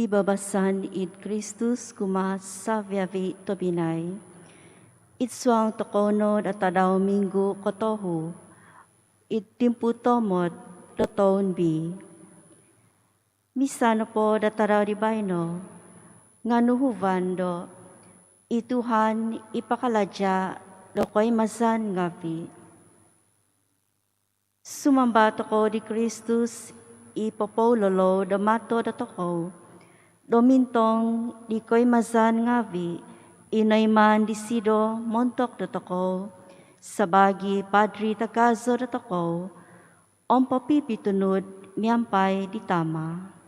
Pibabasan id Christus kuma sa viavi tobinay. Itsuang tokonod at tadaw minggu kotohu. Id timpu tomod doton bi. Misano po dataraw di bayno. Nganuhuvando. Ituhan ipakaladya dokoy mazan ngavi. Sumambato ko di Christus ipopololo damato datoko. Domintong di ko'y mazan ngavi, inay man disido montok datoko, sabagi padri tagazo datoko, om papipitunod miyampay di tama.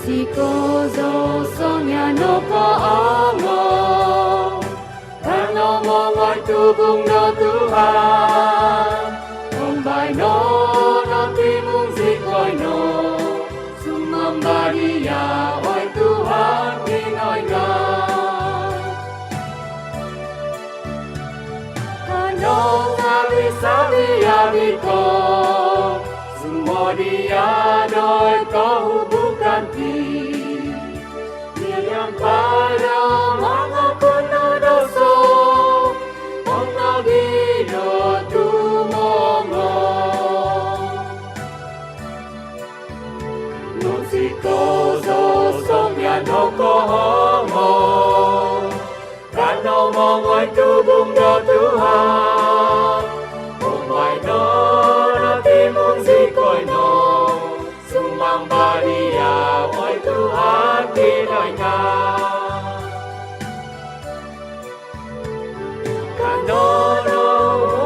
Musikozo sonya no kaango Karena mongoy tubong no Tuhan Umbay no timung sikoy no Sumamba dia oy Tuhan Pinoy na Kanong sabi-sabi ko Sumo dia doy kahubukan ti Niyang para mga kunodoso Ang nagino tumongo Musikozo songya no kohongo Kano mongoy tubong no Tuhan Umay no natimong sikoy no Sumamba dia oy Tuhan Pinoy na Kano no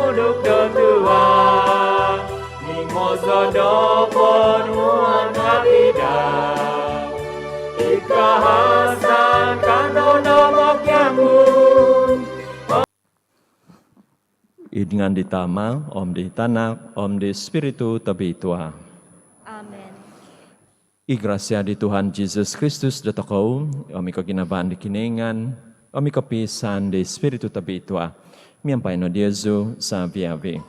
uduk no Tuhan Mimoso no ponuan habida Ikahasan kano no mokyamun Idngan di tama, om di tanak, om di spiritu tabitua. Amen. Igrasya di Tuhan Jesus Kristus datakaw, om ikaw ginabaan di kiningan, om ikaw pisan di spiritu tabitua. Miyampay no Diezu sa viavi.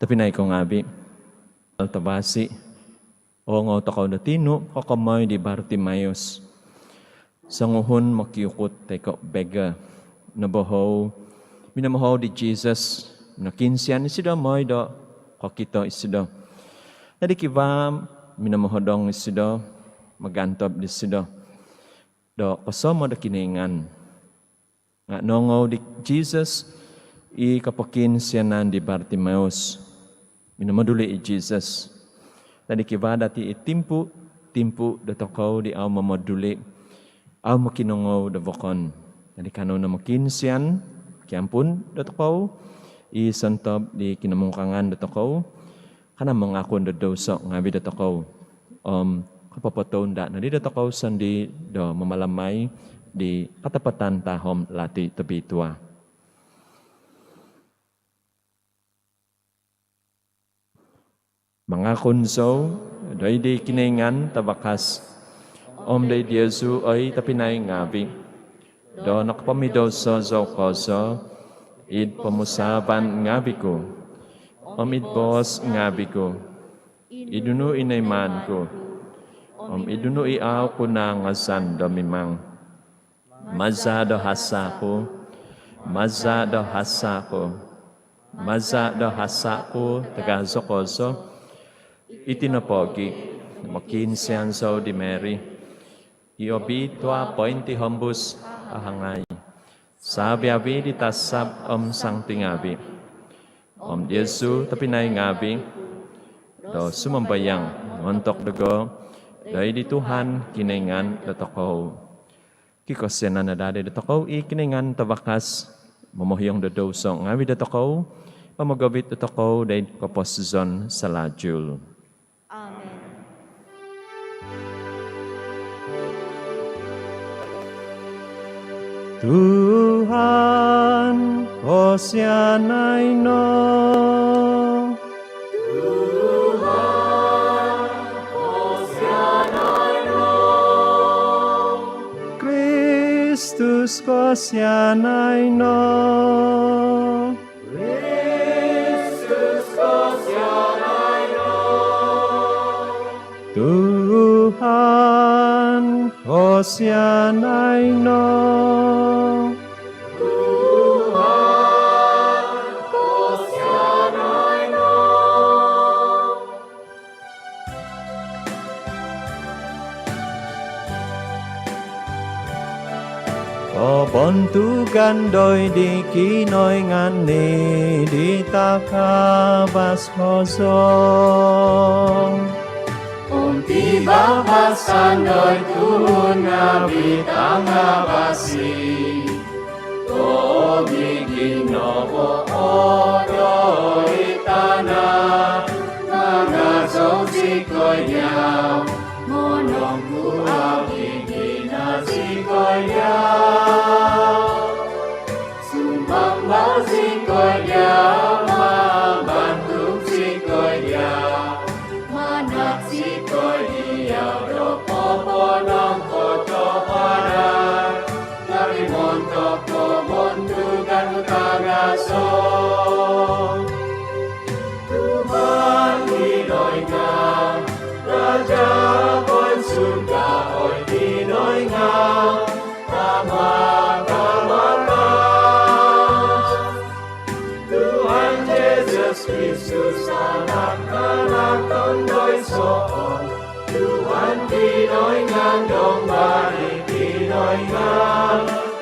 Tapi na ikaw ngabi, altabasi, o nga takaw na tino, kakamay di Bartimayos. Sanguhon makiyukot tayo bega. Nabahaw, minamahaw di Jesus, nakinsiyan isida may da, kakita isida. Nadikiba, minamahaw dong isida, magantab isida. Da kasama da kiningan. Nga nongaw di Jesus, ikapakinsiyanan di Bartimaeus. Minamaduli i Jesus. Nadikiba dati itimpu da takaw di aw mamaduli, aw makinongaw da vakon. Jadi kano na makinsiyan, kiampun datakaw, isantab di kinamungkangan datakaw, kana mangakon da dosa ngabi datakaw. Kapapataw da na di datakaw sandi do mamalamay di katapatan tahom lati tabitua. Mangakon so, doy di kiningan tabakas, day Diezu ay tapinay ngabi. Do nakapamidoso so koso, id pamusaban ngabi ko, id bos ngabi ko, idunu inayman ko, idunu iaw ko na ngasan do mimang, maza do hasa ko, tagaso koso, itinapogi, makinsiyan so di Mary, iobitwa pointi hombus, ahangay. Sabi abi ditasab sang tingabi. Yesu tapinay ngabi. Do sumambayang montok dago. Dahil di Tuhan kiningan datakaw. Kikosyan na dade datakaw ikiningan tabakas. Mamuhyong dadosong ngabi datakaw. Pamagabit datakaw dahil kaposizon sa lajul. Amen. Tuhan, Hosianay no. Tuhan, Hosianay no. Kristus, Hosianay no. Kristus, Hosianay no. Tuhan, Hosianay no. Bontugan doy di kinoy ngani di takabas kosong. Tiba basan doy tuhun ngabitang ngabasi. Tobigin no po odoy tanah. Mga dong si coi nhau monong ku agigina si coi nhau sumbang mau si coi nhau mabantung si coi nhau manak si coi nhau do popo nong koto padan dari montok ko montukan utagason Tuhan Pinoy nga Raja kon surga oi Pinoy nga Tama Tuhan Yesus Kristus anak-anak tondoy soon Tuhan Pinoy nga dong bari Pinoy nga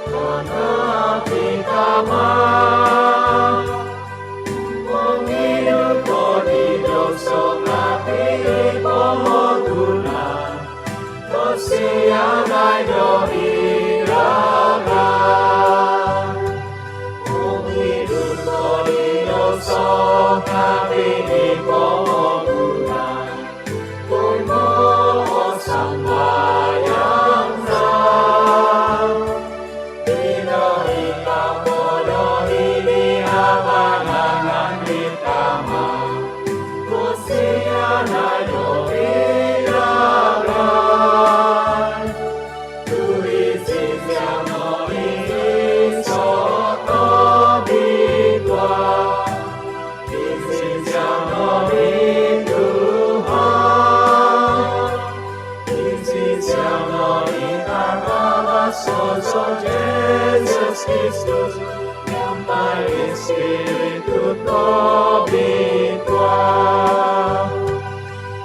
Kono api tama Mong ko di doso ngati pomotunan Ko siya ngay do iragan Mong ko di doso ngati pomotunan Kung mo sambayang na Pinoy ka mo do inihabangan tama Kusia na do iragan Tuisin siya mo iso to bitwa Isin siya mo ituhan Isin siya mo itagabason so Jesus Kristus Yang may Espiritu to bitwa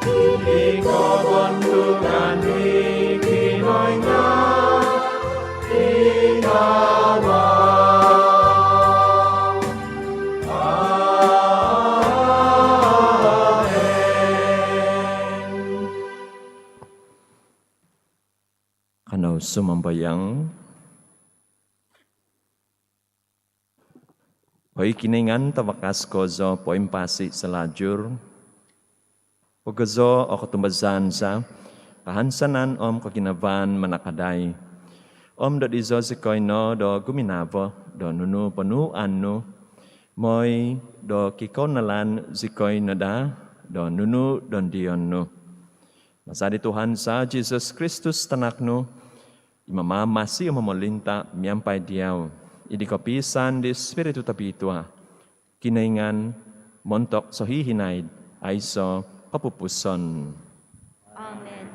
Hindi ko buntukan ni Pinoy nga Ikawa Amen Kanaw sumambayang Hoy kiningan tawakas ko zo poimpasi sa lajur. Pagazo o katumbazan sa kahansanan kakinavan manakaday. Do izo si koino do guminavo do nunu panuan no. Moy do kikonalan si koino da do nunu don dion no. Masadi Tuhan sa Jesus Kristus tanak no. Imamamasi o mamolinta miyampay diyaw. Idi kapisan di Espiritu Tabitua, kinaingan, montok so hihinaid, ay so kapupuson. Amen.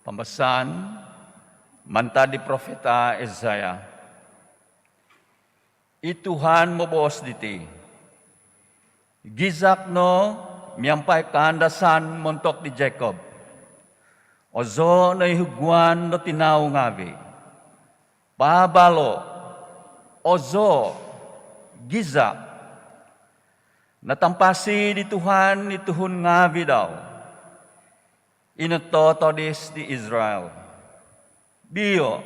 Pambasan, manta di Propeta Isaiah. Ituhan mo bos diti. Gizak no, miyampay kahandasan montok di Jacob. Ozo na ihugwan no tinaw ngavi. Pabalo, ozo, gizak. Natampasi di Tuhan ni Tuhun ngavi daw. Inatotodis di Israel. Biyo,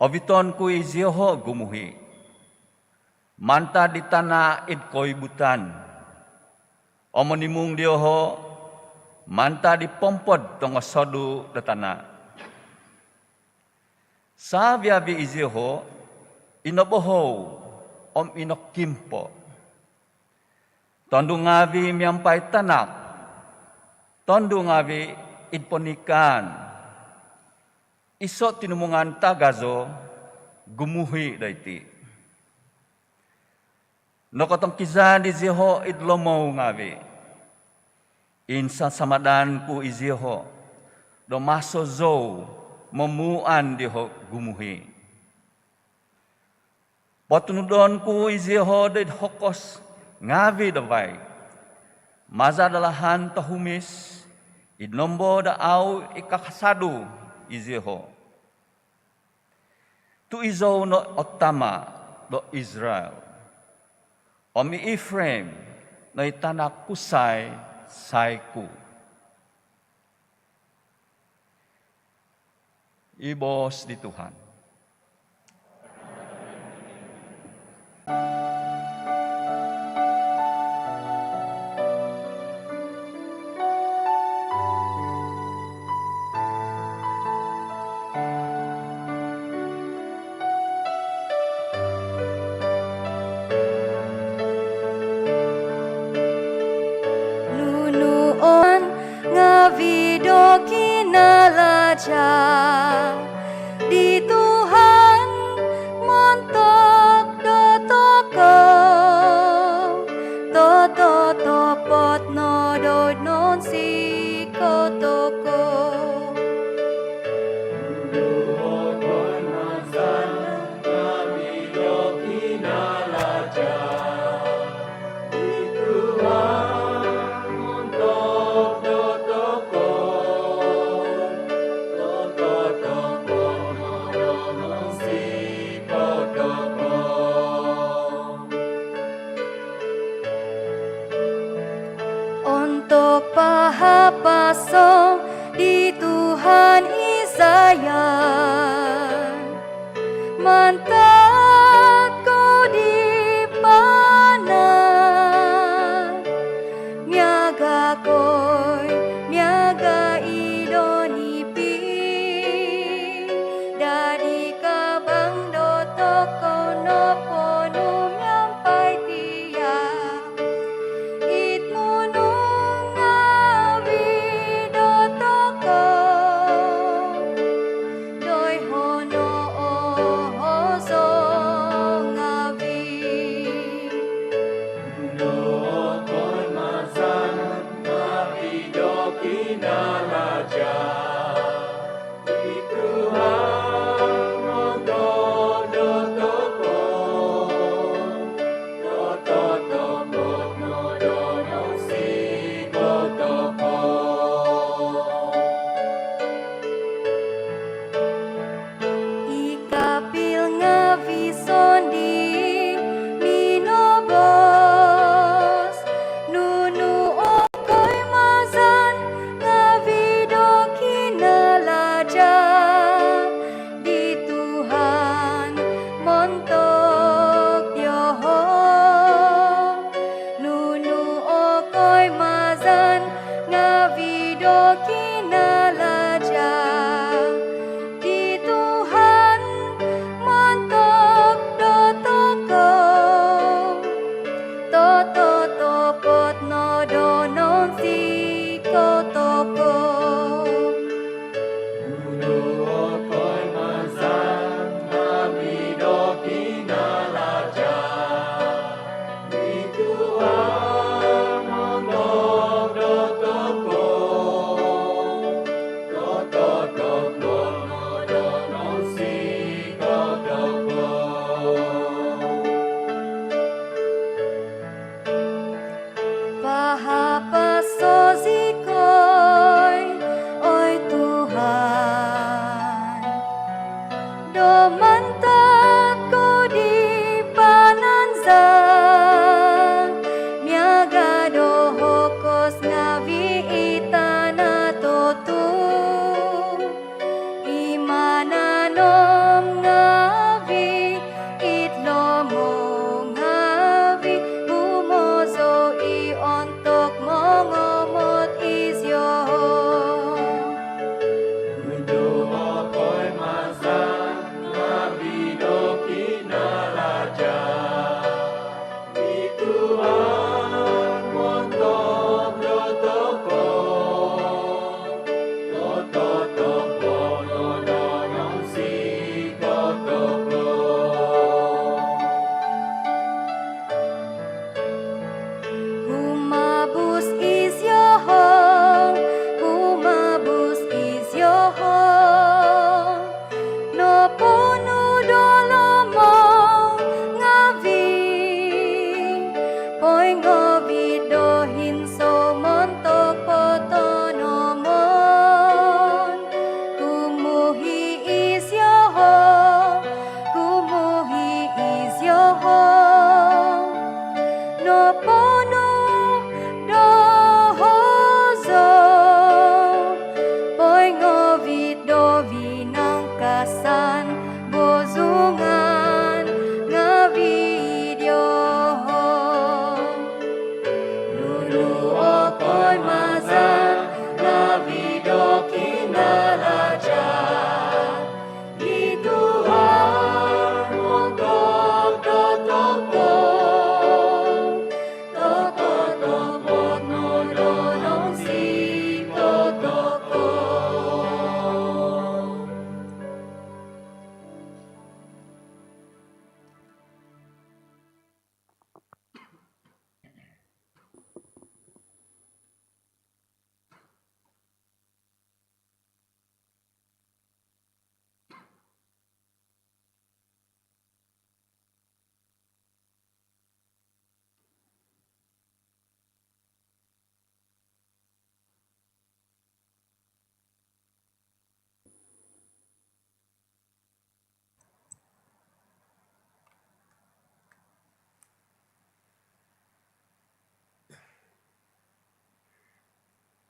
obiton ku izyoho gumuhi. Manta di tanah id koy butan. Omonimung diyoho, manta di pompod tong sodu da tanah. Sa biyabi izyoho, inoboho inokimpo. Tondo ngavi miyampay tanak. Tondo ngavi idponikan. Iso tinumungan tagazo gumuhi dayti. No katong kizan di ziho idlomo ngavi. Insa samadan ku iziho. Do maso zo memuan diho gumuhi. Potunudon ku iziho did hokos ngavi dawai. maza dalahan tahumis, inombo da au ikakasadu iziho. Tu izo no otama do Israel. Omi Ephraim no itana kusai saiku. Ibos di Tuhan. Nunuon ngavido kinalaja di Tuhan montok do toko toto topot no do non si kotoko untuk pahapaso di Tuhan Isayan mantat ko di panan miaga koy miaga idonipi dari kabang doto kono pono nyampai tiyak Doi hono oho ngawi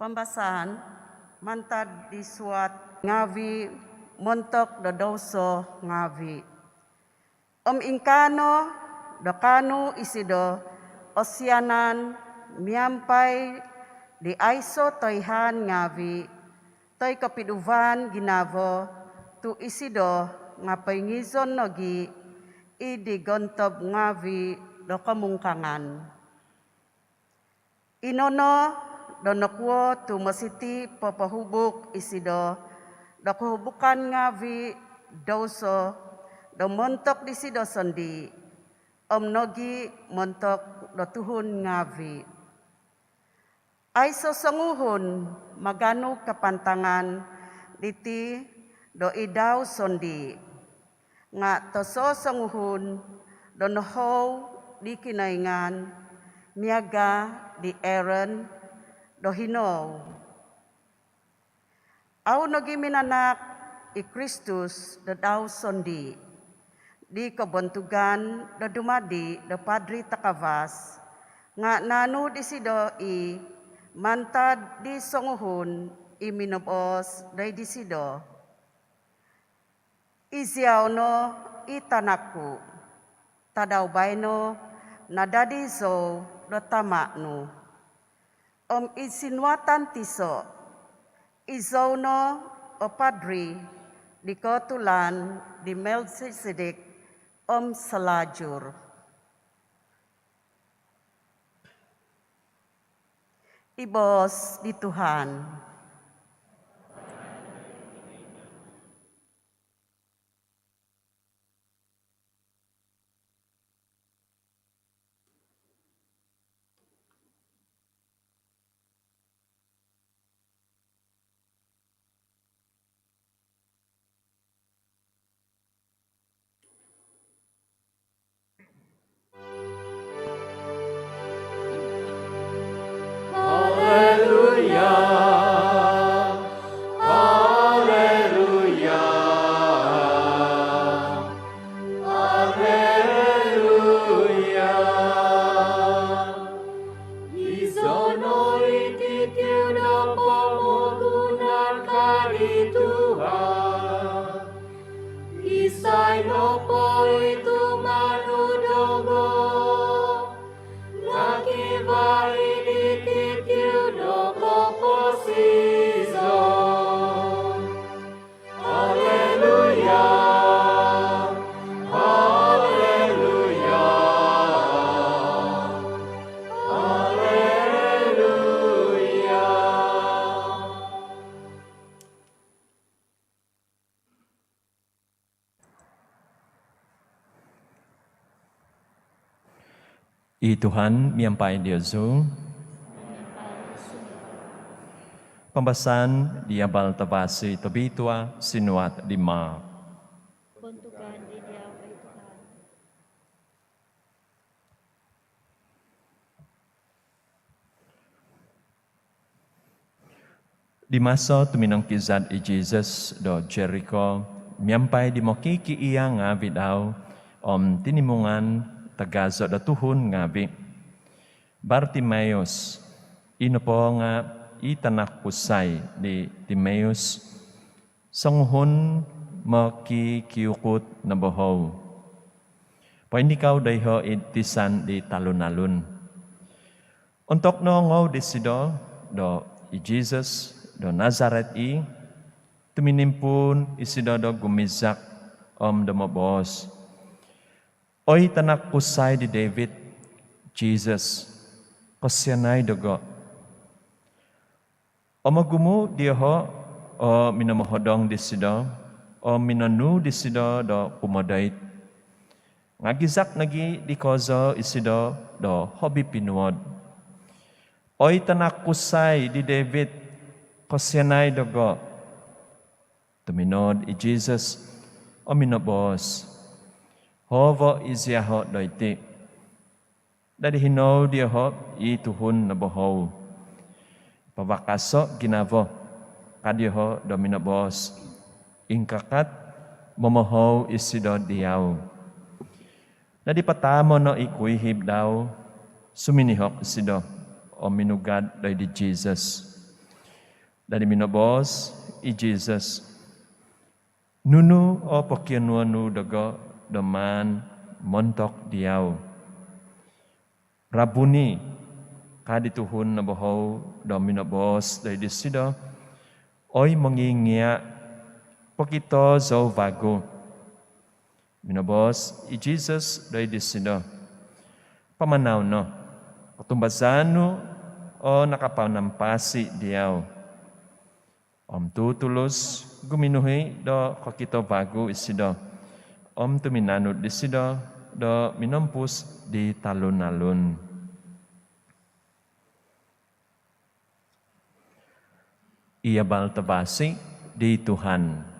Pembahasan mantad disuat ngawi montok dodoso ngawi. Ingkano dokanu isido osianan miampai di aiso toihan ngawi toy kapiduvan ginavo tu isido ngapai ngizon nogi idi gontob ngawi do kamungkangan. Inono donokwo tu masiti papahubuk isido do kehubukan ngawi doso do montok disido sondi nogi montok do tuhun ngawi. Aiso sanguhun maganu kapantangan diti do idaw sondi nga toso sanguhun do nohou di kinaingan miaga di Aaron do hinow. Au nogi minanak i Kristus do daw sondi di kabontugan do dumadi do Padri Takawas nga nanu disido i mantad di songuhun i minobos day disido. Iziaw no i tanaku tadaw bayno nadadizo do tamakno. Isinwatan tiso izaw no o Padri di kotulan di Melchizedek selajur. Ibos di Tuhan. I Tuhan miampai Diosu. Pembahasan di abal tabasi tabitua sinuat di ma. Buntukan di Diyaw ay Tuhan. Di masa tuminong kizad i Jesus do Jericho, miampai di mokiki iya nga vidaw tinimungan tagazo da tuhun ngabi. Bartimaeus, ino po nga itanak pusay di Timaeus, sanguhon makikiyukot na bohaw. Paindikaw dayho itisan di talon-alon. Untuk no ngaw disido do i Jesus do Nazaret tuminimpun isido do gumizak do mabos. Oy tanak pusay di David, Jesus, kasyanay dogo. O magumu diho o minamohodong disido, o minanu disido do pumadait. Ngagizak nagi di kozo isido do hobi pinuod. Oy tanak pusay di David, kasyanay dogo. Tuminod i Jesus, o minobos. Hovo izyaho doiti. Dari hinaw diho ituhun na bohaw. Pabakaso ginavo. Kadiho dominabos. Ingkakat momohaw isido diyaw. Nadipatamo no ikuihib daw. Suminihok isido. O minugad doy di Jesus. Dari minabos i Jesus. Nunu o pakianuanu daga daman montok diaw. Rabuni kadituhun na bahaw da minabos dari disida oy mangingia pakito zo vago. Minabos i Jesus dari disida. Pamanaw no. Patumbasano o nakapanampasi diaw. Om tutulus guminuhi do kakito bago isida. Om tuminanod disida do minampus di talon-alon. Ia baltabasi di Tuhan.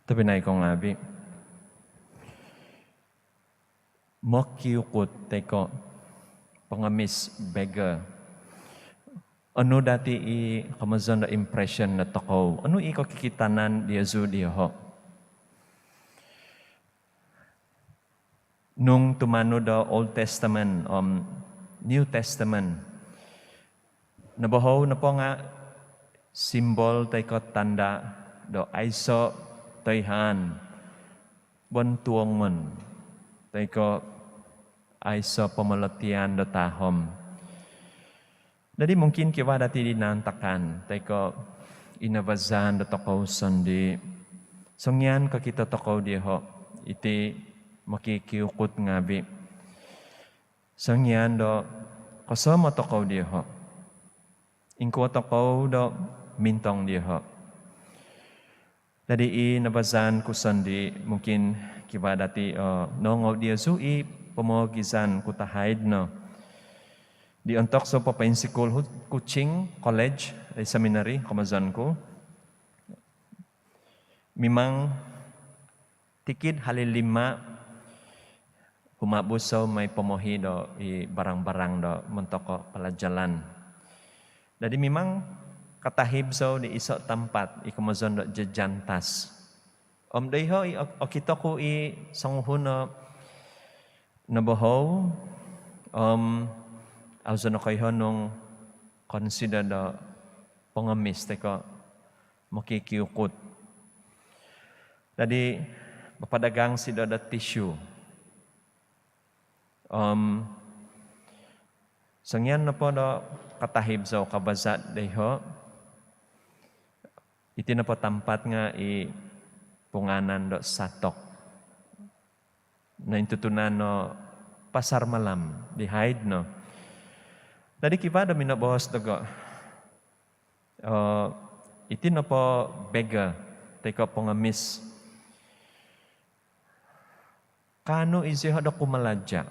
Tapi naik kong abi. Mokiukut teko pengemis beggar. Ano dati i kamazon na impression na toko? Ano i kakikitanan dia zu dia ho? Nung tumano da Old Testament, New Testament, nabahaw na po nga simbol teko tanda do aiso Tayhan, bantuang man, tayo ay sa pamalatian do tahom. Jadi mungkin kiwa dati dinantakan, tayo inabazan do toko sandi. Songyan kakita toko diho, iti makikiukot ngabi. Songyan do kasama toko diho. Ingko toko do mintong diho. Jadi nabazan ko sandi mungkin kiba dati nongaw dia sui pemogizan ko tahid no. Di antok so papainsikul kucing college ay seminary kamazan ko. Mimang tikid halilima humabus so may pomohi do i barang-barang do mentoko pelajaran. Jadi memang katahib so di isok tempat i kamazon do jejantas. Dayho o kita ko i sanguhon na nabahaw awzo na kayo nung consider do pengemis teko makikiukot. Jadi mapadagang si do tissue. Sangyan na po do katahib so kabazat dayho. Iti na po tempat nga i punganan do satok. Na intutunan no pasar malam di hide no. Dari kiba da minabos daga. Iti na po bega teko pengemis. Kano izi hada kumalaja.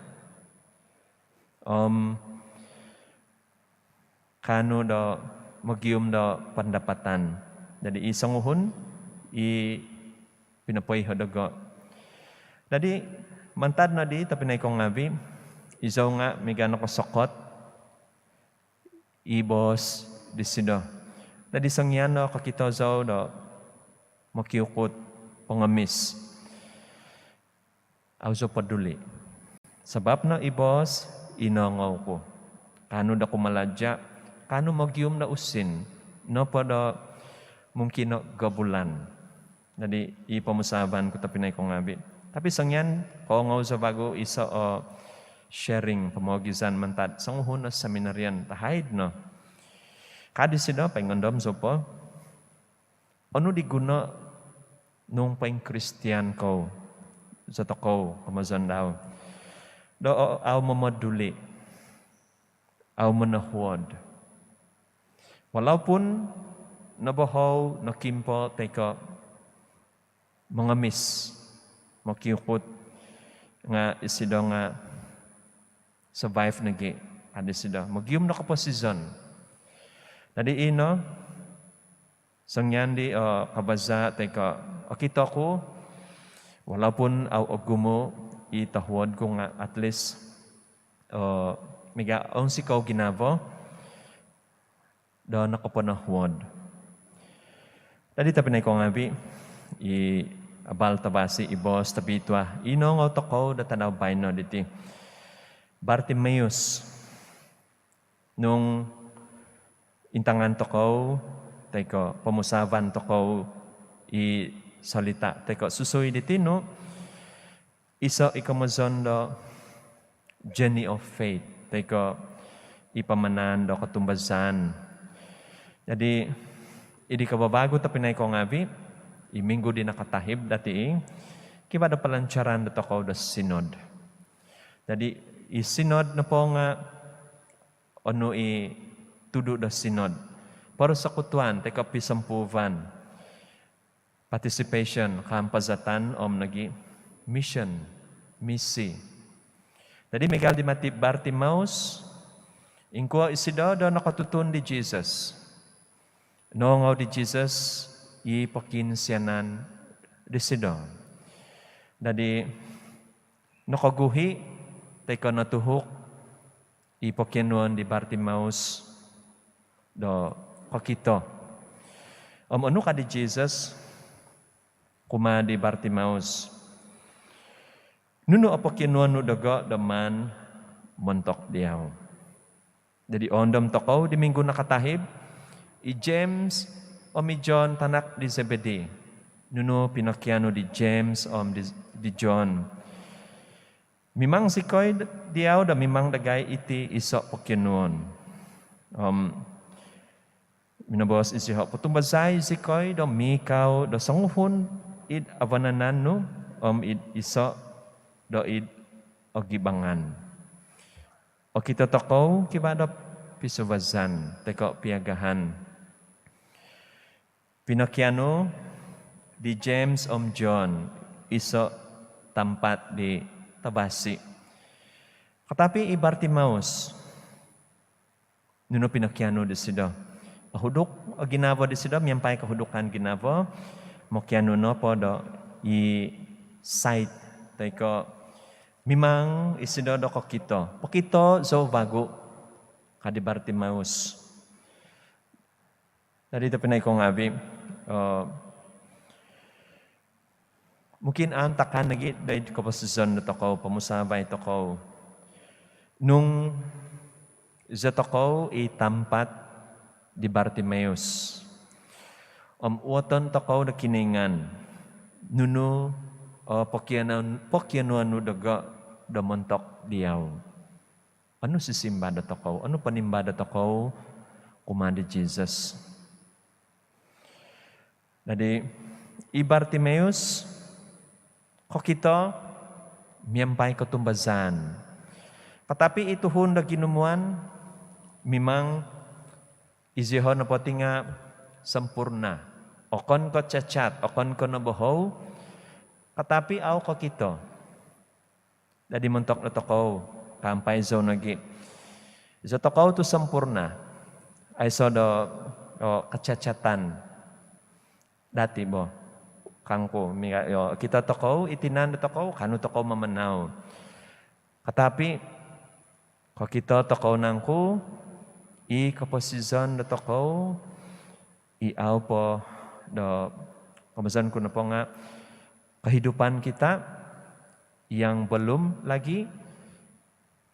Kano do magium do pendapatan. Jadi isang uhun i pinapoy hodago. Jadi mantad na di tapi naik kong ngabi isaw nga migano ko sokot ibos di sido. Jadi sangyano kakito zaw do makiukot pengemis. Auzo paduli. Sebab na ibos inangaw ko. Kano da kumaladya, kano magium na usin, no pada mungkin no gabulan. Jadi ipamusaban ko tapi naik kong ngabi. Tapi sangyan ko ngaw sa bago isa o sharing pamogizan mentad sanguhon na seminaryan tahid no. Kadi sida pengondom sopo. Ano diguna nung pang Kristiyan ko sa toko kamazan daw. Do aw mamaduli. Aw manahwad. Walaupun nabahaw nakimpo teka mangamis makiukot nga isida nga survive nagi adi sida magyum na kaposisyon. Tadi ino sangyandi kabaza teka akita ko walaupun aw ogumo itahwad ko nga at least miga ang sikaw ginabo do nakapanahwad. Dadi tapi na ko ngabi, abal tabasi ibos tabitwa, inong autoko da tanaw bayno diti. Bartimaeus, nung intangan toko, teko, pamusavan toko, salita, teko, susoy diti no, iso ikamazon do journey of faith, teko, ipamanan do katumbazan. Jadi, idi kababago ta pinay ko ngabi, iminggo din nakatahib dati, kiba da palancaran da toko da sinod. Jadi, isinod na po nga ano tudo da sinod. Para sa kutuan, teka pisampuvan, participation, kampazatan, nagi mission, misi. Jadi Miguel di Bartimaeus, ingko isido nakatutun di Jesus. Nongaw di Jesus, ipakinsyanan di sido. Jadi, nakaguhi, teka natuhok, ipakyanuan di Bartimaeus do kakito. Ano ka di Jesus? Kuma di Bartimaeus. Nuno apakyanuan no daga daman montok diyaw. Jadi ondom tokaw di minggu nakatahib, James John tanak di Zebedee. Nuno pinakyano di James di John. Mimang sikoy diaw da mimang dagay iti isok pagkinuon. Minabos isihok putumbazay sikoy do mikaw do sanguhon id avananan no id isok do id ogibangan. O kita takaw kiba do pisubazan teko piagahan. Pinakyano di James John isok tampat di tabasi. Katapi Bartimaeus, nuno pinakyano di sido. Ahudok o ginavo di sido, miyampay kahudukan ginavo, mokyano no po do i-sight. Tayko, mimang isido do kokito. Pokito zo bago kadi Bartimaeus. Narito pinay kong abi, mungkin ang takan nagit dahil kapasizon na takaw, pamusabay takaw. Nung za takaw itampat di Bartimaeus. Uwatan takaw na kiningan. Nuno pokyanuan no daga damontok diyaw. Ano sisimba da takaw? Ano panimba da takaw? Kumandi Jesus. Jadi, Bartimaeus, kokito, miyampay katumbazan. Tetapi itu hunda ginumuan, mimang izihon na pati nga sempurna. Okon ko cacat, okon ko nabohaw, tetapi aw kokito. Dadi mentok na tokaw, kampay zo nagi. Zo tokaw tu sempurna. Ay so do kacacatan. Dati bo. Kangko, kita tokaw, itinan na tokaw, kanu tokaw mamanaw. Katapi, kung kita tokaw nangko, kaposizon na tokaw, iaw po, kamasan ko na po nga, kehidupan kita, yang belum lagi,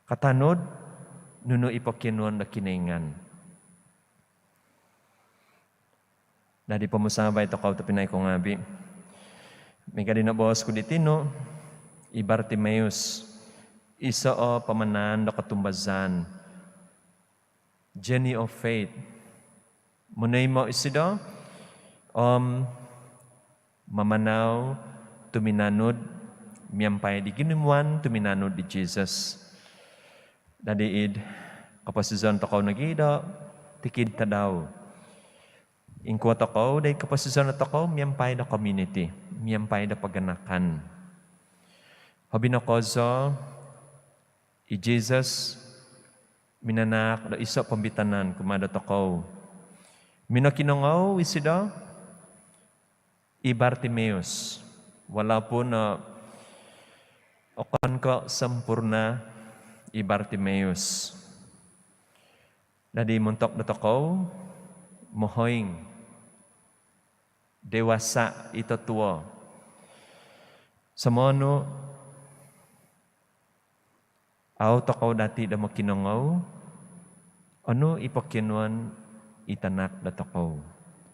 katanod, nuno ipakyanuan na kiningan. Dari pemusabay tokaw tapinay ko ngabi. May kadina boss ko ditino, Bartimaeus, isa o pamanan na katumbazan. Journey of faith. Munay mo isido, mamanaw, tuminanod, miyampay di ginumuan, tuminanod di Jesus. Dadiid, kapasizon tokaw nagido, tikid ta daw. Ingko takaw, dahil kapasizon na takaw, miyampay na community, miyampay na paganakan. Habi na kozo, Jesus, minanak, da isa pambitanan, kumada takaw. Minakinangaw, isida, Bartimaeus, wala po na, okan ka sampurna, Bartimaeus. Dadi muntok na takaw, mohoing, dewasa ito tua. Samono, au takaw dati da makinangaw, ano ipakyanuan itanak da takaw.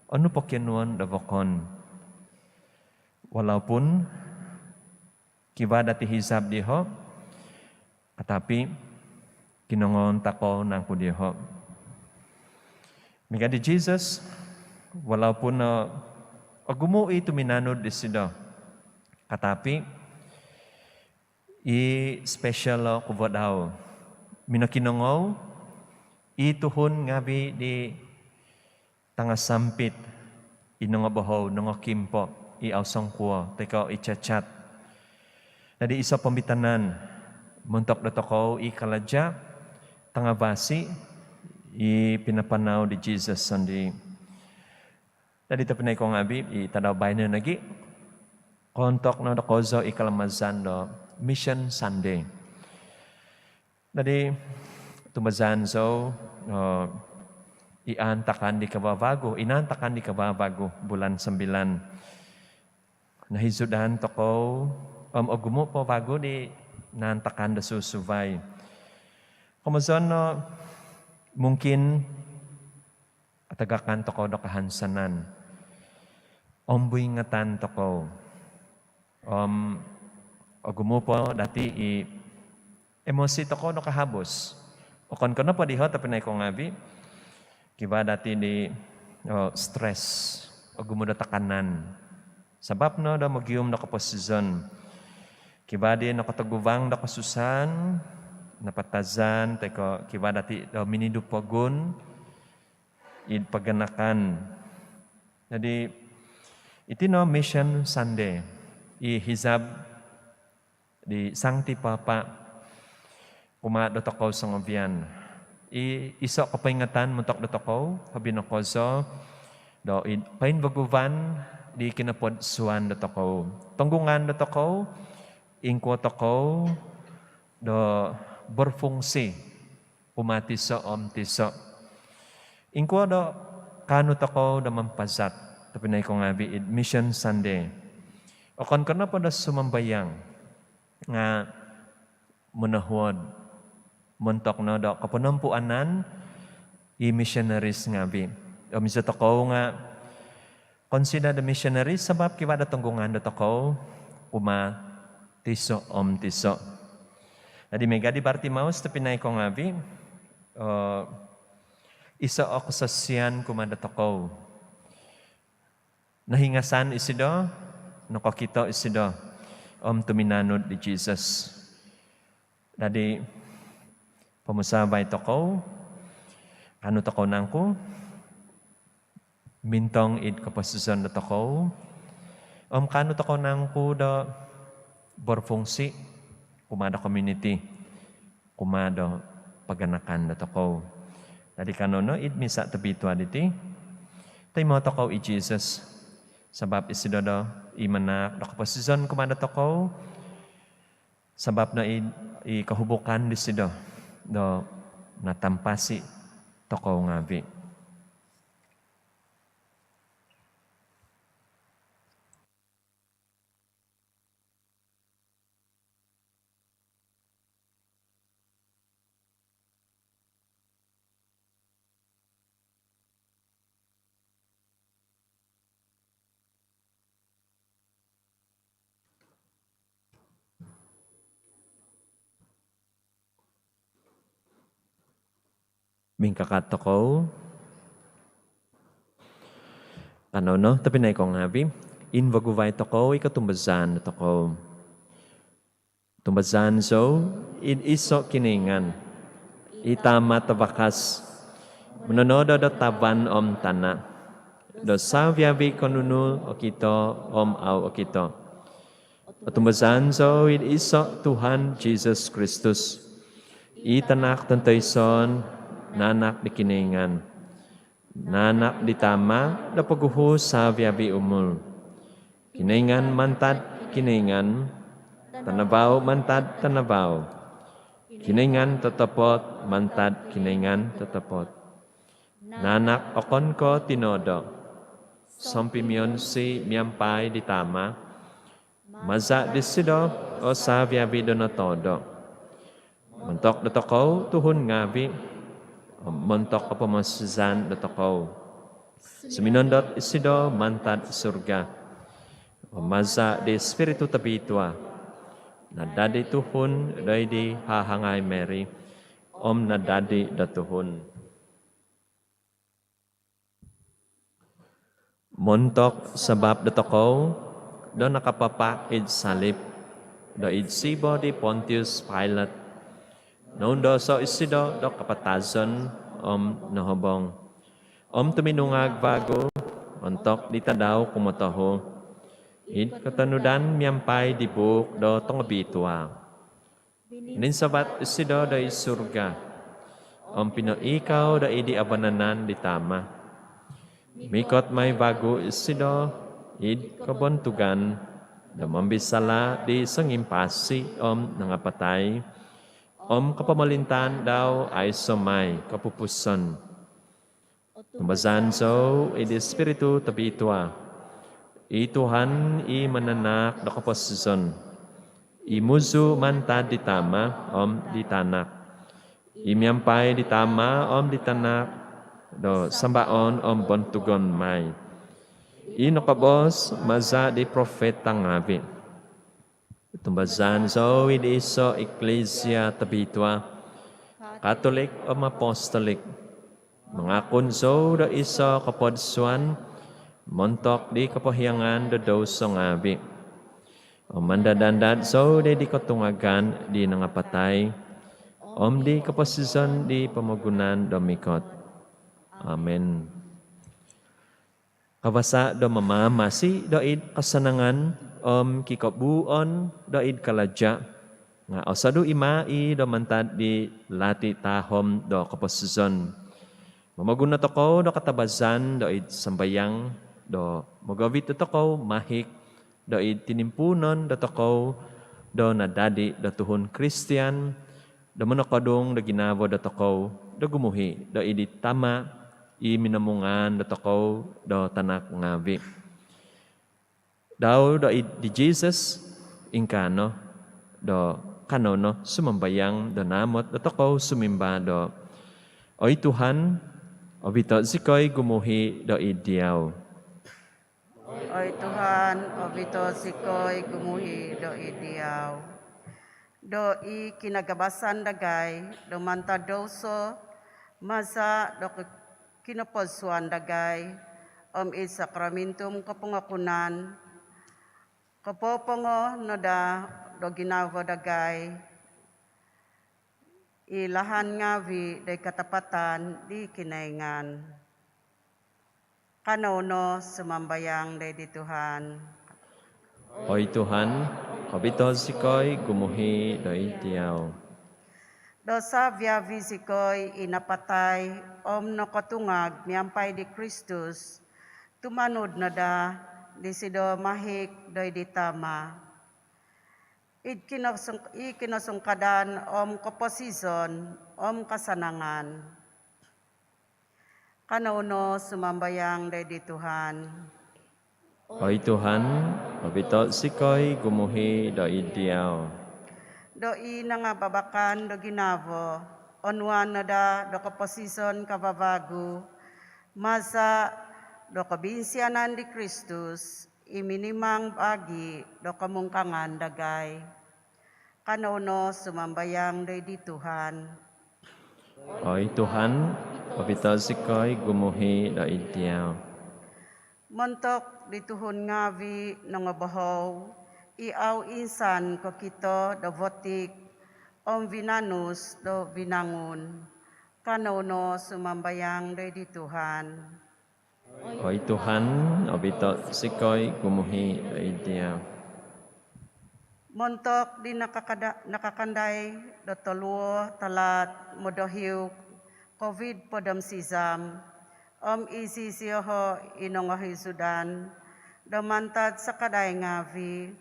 Ano pakyanuan da vakon. Walaupun kiba dati hisab diho, tetapi kinangon takaw nang kudiho. Mika di Jesus, walaupun agumo itu minanod di sida, tetapi special ko daw. Minakinangaw, ituhon ngabi di tanga sampit, inangabahaw, nangakimpo, iausang kuwa, teka ichat-chat. Nadi isa pambitanan, muntok na takaw, ikaladya, tanga basi, ipinapanaw di Jesus sandi. Nadi tapinay ko ngabi, itadaw bay na nagi, kontok na dakozo ikalamazan do, Mission Sunday. Nadi, tumazan so, inantakan di kababago, bulan 9. Nahisudan toko, agumo po bago di nantakan da susubay. Kumazon no, mungkin atagakan toko do kahansanan. Ombuy ngatan toko. Agumo po dati emosi toko do kahabos. Okon ko na po diho tapi na ko ngabi. Kiba dati di stress. Agumo do takanan. Sabab no da magyum na kaposizon. Kiba di nakatagubang da kasusan, napatazan, teko kiba dati da minidupagun, id paganakan. Jadi iti no Mission Sunday, ihizab di Sangti Papa, kumaat do takaw sa ngabian. Iso kapaingatan muntok do takaw, habinokoso, do pain baguvan, di kinapod suan do takaw. Tunggungan do takaw, ingko takaw, do berfungsi, umatiso tiso. Ingko do kano takaw do mampazat, tapi na ko ngabi, Mission Sunday. Okon ka na po do sumambayang, nga munahuad, muntok no do kapanampuanan, i-missionaries ngabi. O misa takaw nga, consider the missionaries sabab kiba da tunggungan da takaw tiso tiso. Adi mega di Bartimaeus tapi nay ko ngabi isa ako sa siyan kumada takaw. Nahingasan isido, nakakita isido tuminanod di Jesus. Dadi pamusabay takaw, ano takaw nangko? Mintong id kapasusan na takaw. Kano takaw nang ko da berfungsi, kumada community, kumada paganakan na takaw. Dadi kano no, id misa tabitwa diti. Tay mo takaw i Jesus. Sabab isido da imanak da kapasusan kumada takaw. Sabab na i kahubukan disido do natampasi takaw ngabi. Mingkakat takaw. Ano no? Tapi na ikong ngabi. Invaguvay takaw, ikatumbazan takaw. Tumbazan so, iso kiningan. Itama tabakas. Manonodo do taban tana. Do savyabi konunu okito au okito. Tumbazan so, iso Tuhan Jesus Kristus. Itanak tantayson, nanak di kiningan, nanak di tama, da paguho sa viabi umul. Kiningan mantad kiningan, tanabaw mantad tanabaw. Kiningan tatapot, mantad kiningan tatapot. nanak okon ko tinodo, sompimion si miampai di tama, maza disido o sa viavi do na todo. Mentok datokaw tuhun ngavi, mentok apamasizan datokaw. Suminondot isido mantad surga, maza di spiritu tabitwa, nadadi tuhun day di hahangay Mary, nadadi datuhun. Montok sabab datokaw, do nakapapa id salib, do id sibo di Pontius Pilate, nondo so isido do kapatazon nahobong. Tuminungag bago, montok di tadaw kumotaho, id katanudan miyampay di buk do tongabitwa. Ninsabat isido do surga, pinoikaw do idi abananan di tama. Mikot may bago isido, id kabontugan, da mambisala di sangimpasi nangapatay, kapamalintan daw ay somay kapupuson. Tumbazan so, id espiritu tabitwa, ituhan i mananak da kaposison, imuzu mantad di tama di tanak, imiampay di tama di tanak, do sambaon bontugon may. Ino kabos maza di profeta ngabi. Tumbazan so id iso Ecclesia tabitwa, Katolik Apostolik, mga kunso do iso kapodsuan, montok di kapahiyangan do doso ngabi. Mandadandad so di katungagan di nangapatay, di kaposison di pamagunan do mikot. Amen. Kabasa do mamamasi do id kasanangan kikabuon do id kaladya nga osado imai do mantad di lati tahom do kaposison. Mamaguna toko do katabazan do id sambayang do magawit do toko mahik do id tinimpunon do toko do nadadi do tuhon Kristiyan do manokadong do ginavo do toko do gumuhi do id tama i minamungan do toko do tanak ngavi. Daw do di Jesus ingkano do kanono sumambayang do namot do toko sumimba do oy Tuhan obito sikoy gumuhi do idiyaw. Oy Tuhan, obito sikoy gumuhi do idiyaw. Do i kinagabasan dagay, do mantadoso, masa do kinapolsuan dagay, i sakramentum kapungakunan, kapopongo no da do ginavo dagay, ilahan ngavi day katapatan di kinaingan. Kanono sumambayang day di Tuhan. Oy Tuhan, obito sikoy gumuhi do idiyaw. Dosa via visikoy inapatay no katungag miampay di Kristus, tumanod na da di sido mahik doy di tama. Ikinasungkadan kaposison kasanangan. Kanauno sumambayang day di Tuhan. Oy Tuhan, obito sikoy gumuhi do idiyaw. Doi na nga babakan do ginavo, onwan na da do kaposison kababago, masa do kabinsyanan di Kristus, iminimang bagi do kamungkangan dagay. Kanauno sumambayang day di Tuhan. Oy Tuhan, obito sikoy gumuhi do idiyaw. Montok dituhon ngavi ng abahaw, iaw insan ko kito do votik, vinanus do vinangun, kanauno sumambayang day di Tuhan. Oy Tuhan, obito sikoy gumuhi do idiyaw. Montok di nakakanday do toluo talat modohiw COVID podam sisam, isisiyoho inongohi Sudan, do mantad sa kaday ngavi,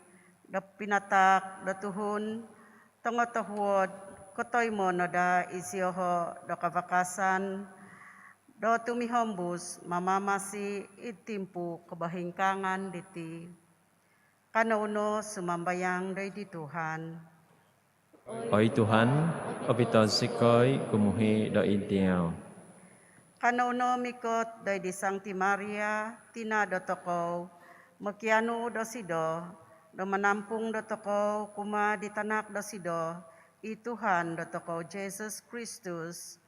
do pinatak do tuhun, tongotohuod, kotoy mo no da isiyoho do kavakasan, Do tumihambus mamamasi itimpu kebahingkangan diti. Kanauno sumambayang day di Tuhan. Oi Tuhan, opito sikoy kumuhi do ideal. Kanauno mikot day di Sancti Maria, tina do tokow, makiano do sido, do manampung do tokow, kuma di tanak do sido, i Tuhan do tokow Jesus Kristus,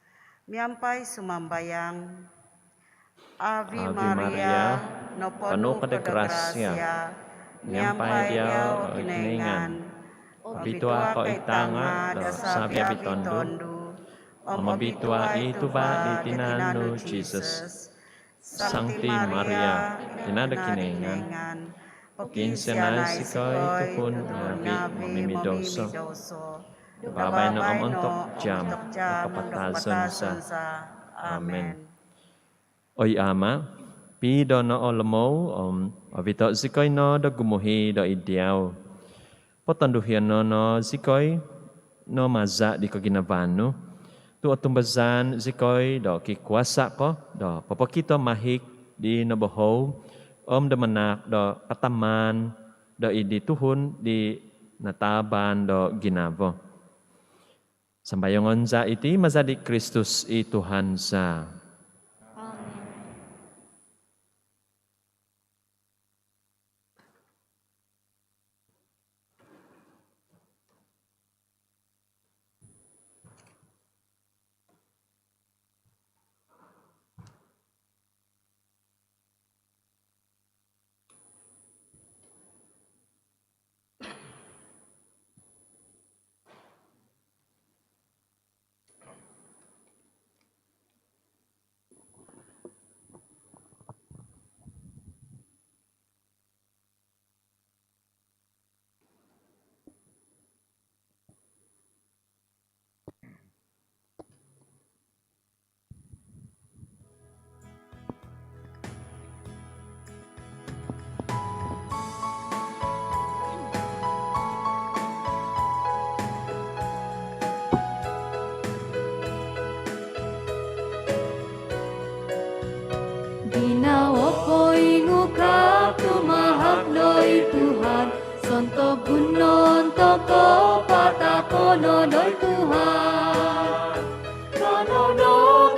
miampai sumambayang. Ave Ave Maria, Maria, no penuh ponu pada pada gracia, gracia, nyampai dia o kinengan. Bitua Bitua ko itanga itanga do dasa sabia bitondu, bitondu. Oma bitua itu ba di tinanu Jesus. Sancti Maria, tinada kinengan. Kinsenay sikoy tupun nabi mamimidoso. Babay na amontok jam, kapatasan sa. Amen. Oy ama, pido no olamo avito sikoy no do gumuhi do ideal. Potanduhian no sikoy no maza di kaginavano. Tu atumbazan sikoy do kikuasa ko do papakito mahik di nabahaw da manak do kataman do idi tuhun di nataban do ginavo. Sambayongon sa iti mazadi Kristus i Tuhan sa. Ginawa ko'y ngukap, tumahak do'y Tuhan, sonto gunon toko patakono do'y Tuhan. Kanono,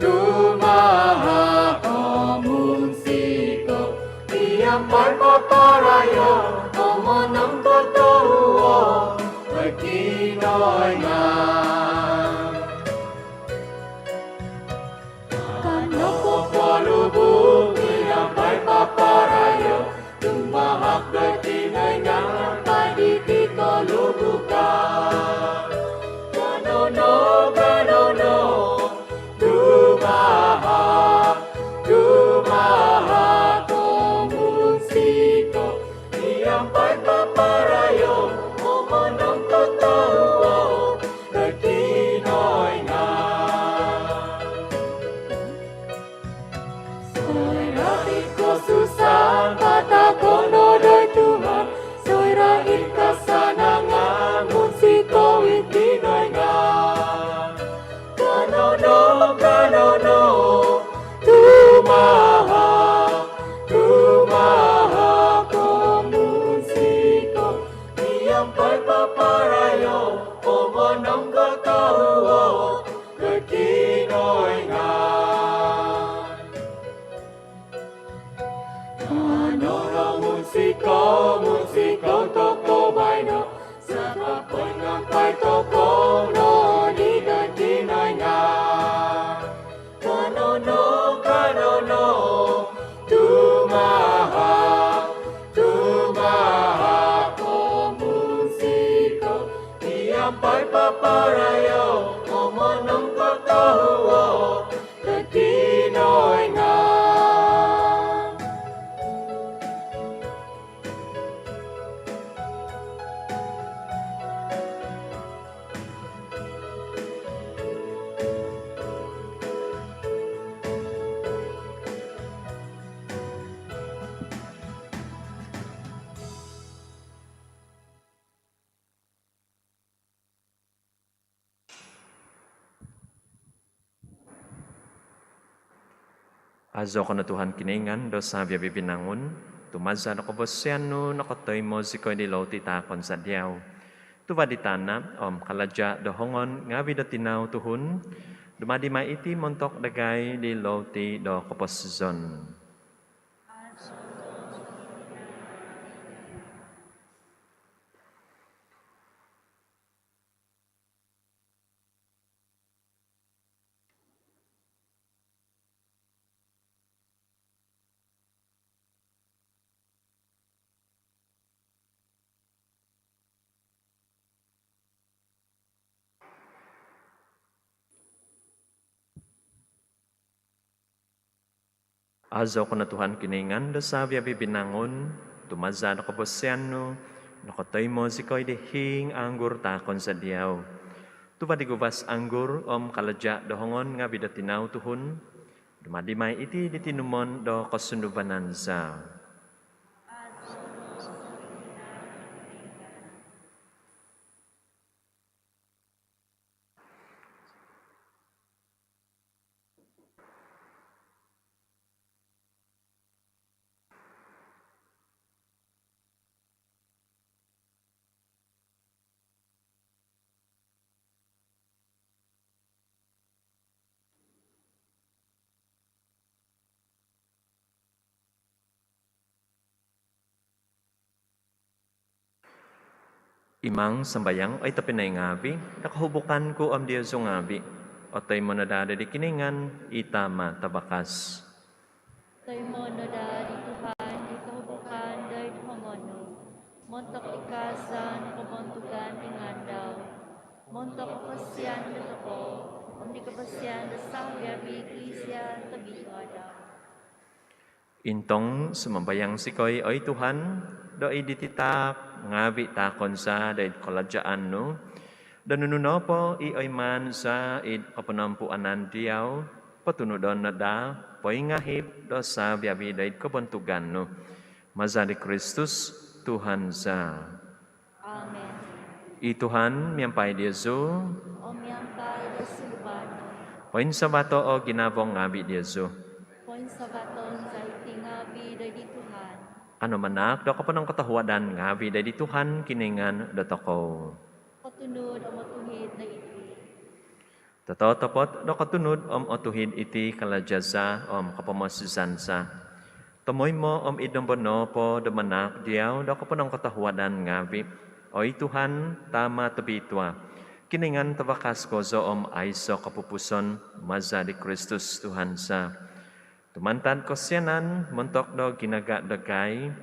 tumahak, omong siko, iyampai paparayo, omonong totoo, berkinoy nga. Lubuk yang baik paparayo, tumahak bertinai Azo ko na Tuhan kiningan, dosa biya bibinangon, tumaza na kobosyano, nakotoy mo si koy nilaw titakon sa diyaw. Tubaditana, kaladya dohongon, nga bido tinaw tuhun, dumadi maiti montok dagay di loti do koposizon. Azo ko na Tuhan kiningan, dosa biya bibinangon, tumaza na kobosyano, nakotoy mo si koy dihing anggur takon sa diyaw. Tubadi gubas anggur, kaladya dohongon nga bido tinaw tuhun, dumadi may iti ditinumon do kosunubananza. Imang sambayang ay tapinay ngabi, nakahubukan ko am Diyoso ngabi, o tayo mo na dada di kiningan, itama tabakas. Tayo mo no dari Tuhan, ikahubukan dahil hongono. Montok ikasan, kumontugan tingandaw. Montok kapasyan na toko, di kapasyan na sangya biglisya tabi daw. Intong sumambayang sikoy, oy Tuhan, do idititak, ngabi takon sa dahil koladyaan no, danununo po ioy man sa kapanampuanan diyaw, patunudon na da, po'y ngahip do sa biyabi dahil kabantugan no. Mazali Kristus, Tuhan sa. Amen. Ituhan, miyampay Diyoso, O miyampay da silbano. po'in sa bato o ginabong ngabi Diyoso. Poin sa baton sa itingabi dahil Tuhan. Ano manak, do ka pa ng katahuadan ngabi dahil Tuhan kiningan do ko. Patunod o matuhid na iti. Totoo tapot, do katunod otuhid iti kaladyaza kapamasusansa. Tumoy mo idombono po dumanak diyaw, do ka pa ng katahuadan ngabi. Oy Tuhan, tama tabitwa. Kiningan tabakas ko zo aiso kapupuson, maza di Kristus Tuhan sa. Tumantan ko siyanan, montok do ginagadagay,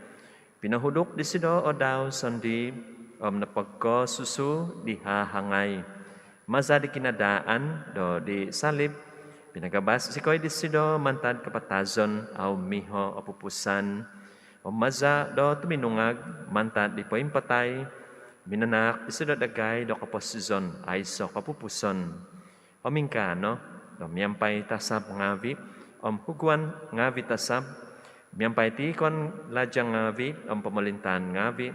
pinahudok di sido o daw sandi, napagko susu di hahangay. Maza di kinadaan, do di salib, pinagabas si koy di sido, mantad kapatazon, aw miho o pupusan, o maza do tuminungag, mantad di poimpatay, minanak di sido dagay do kaposizon, ay so kapupuson. O mingkano, do miyampay tasab ngavi, huguan ngavi tasab, miyampay tikon ladyang ngavi, pamalintan ngavi,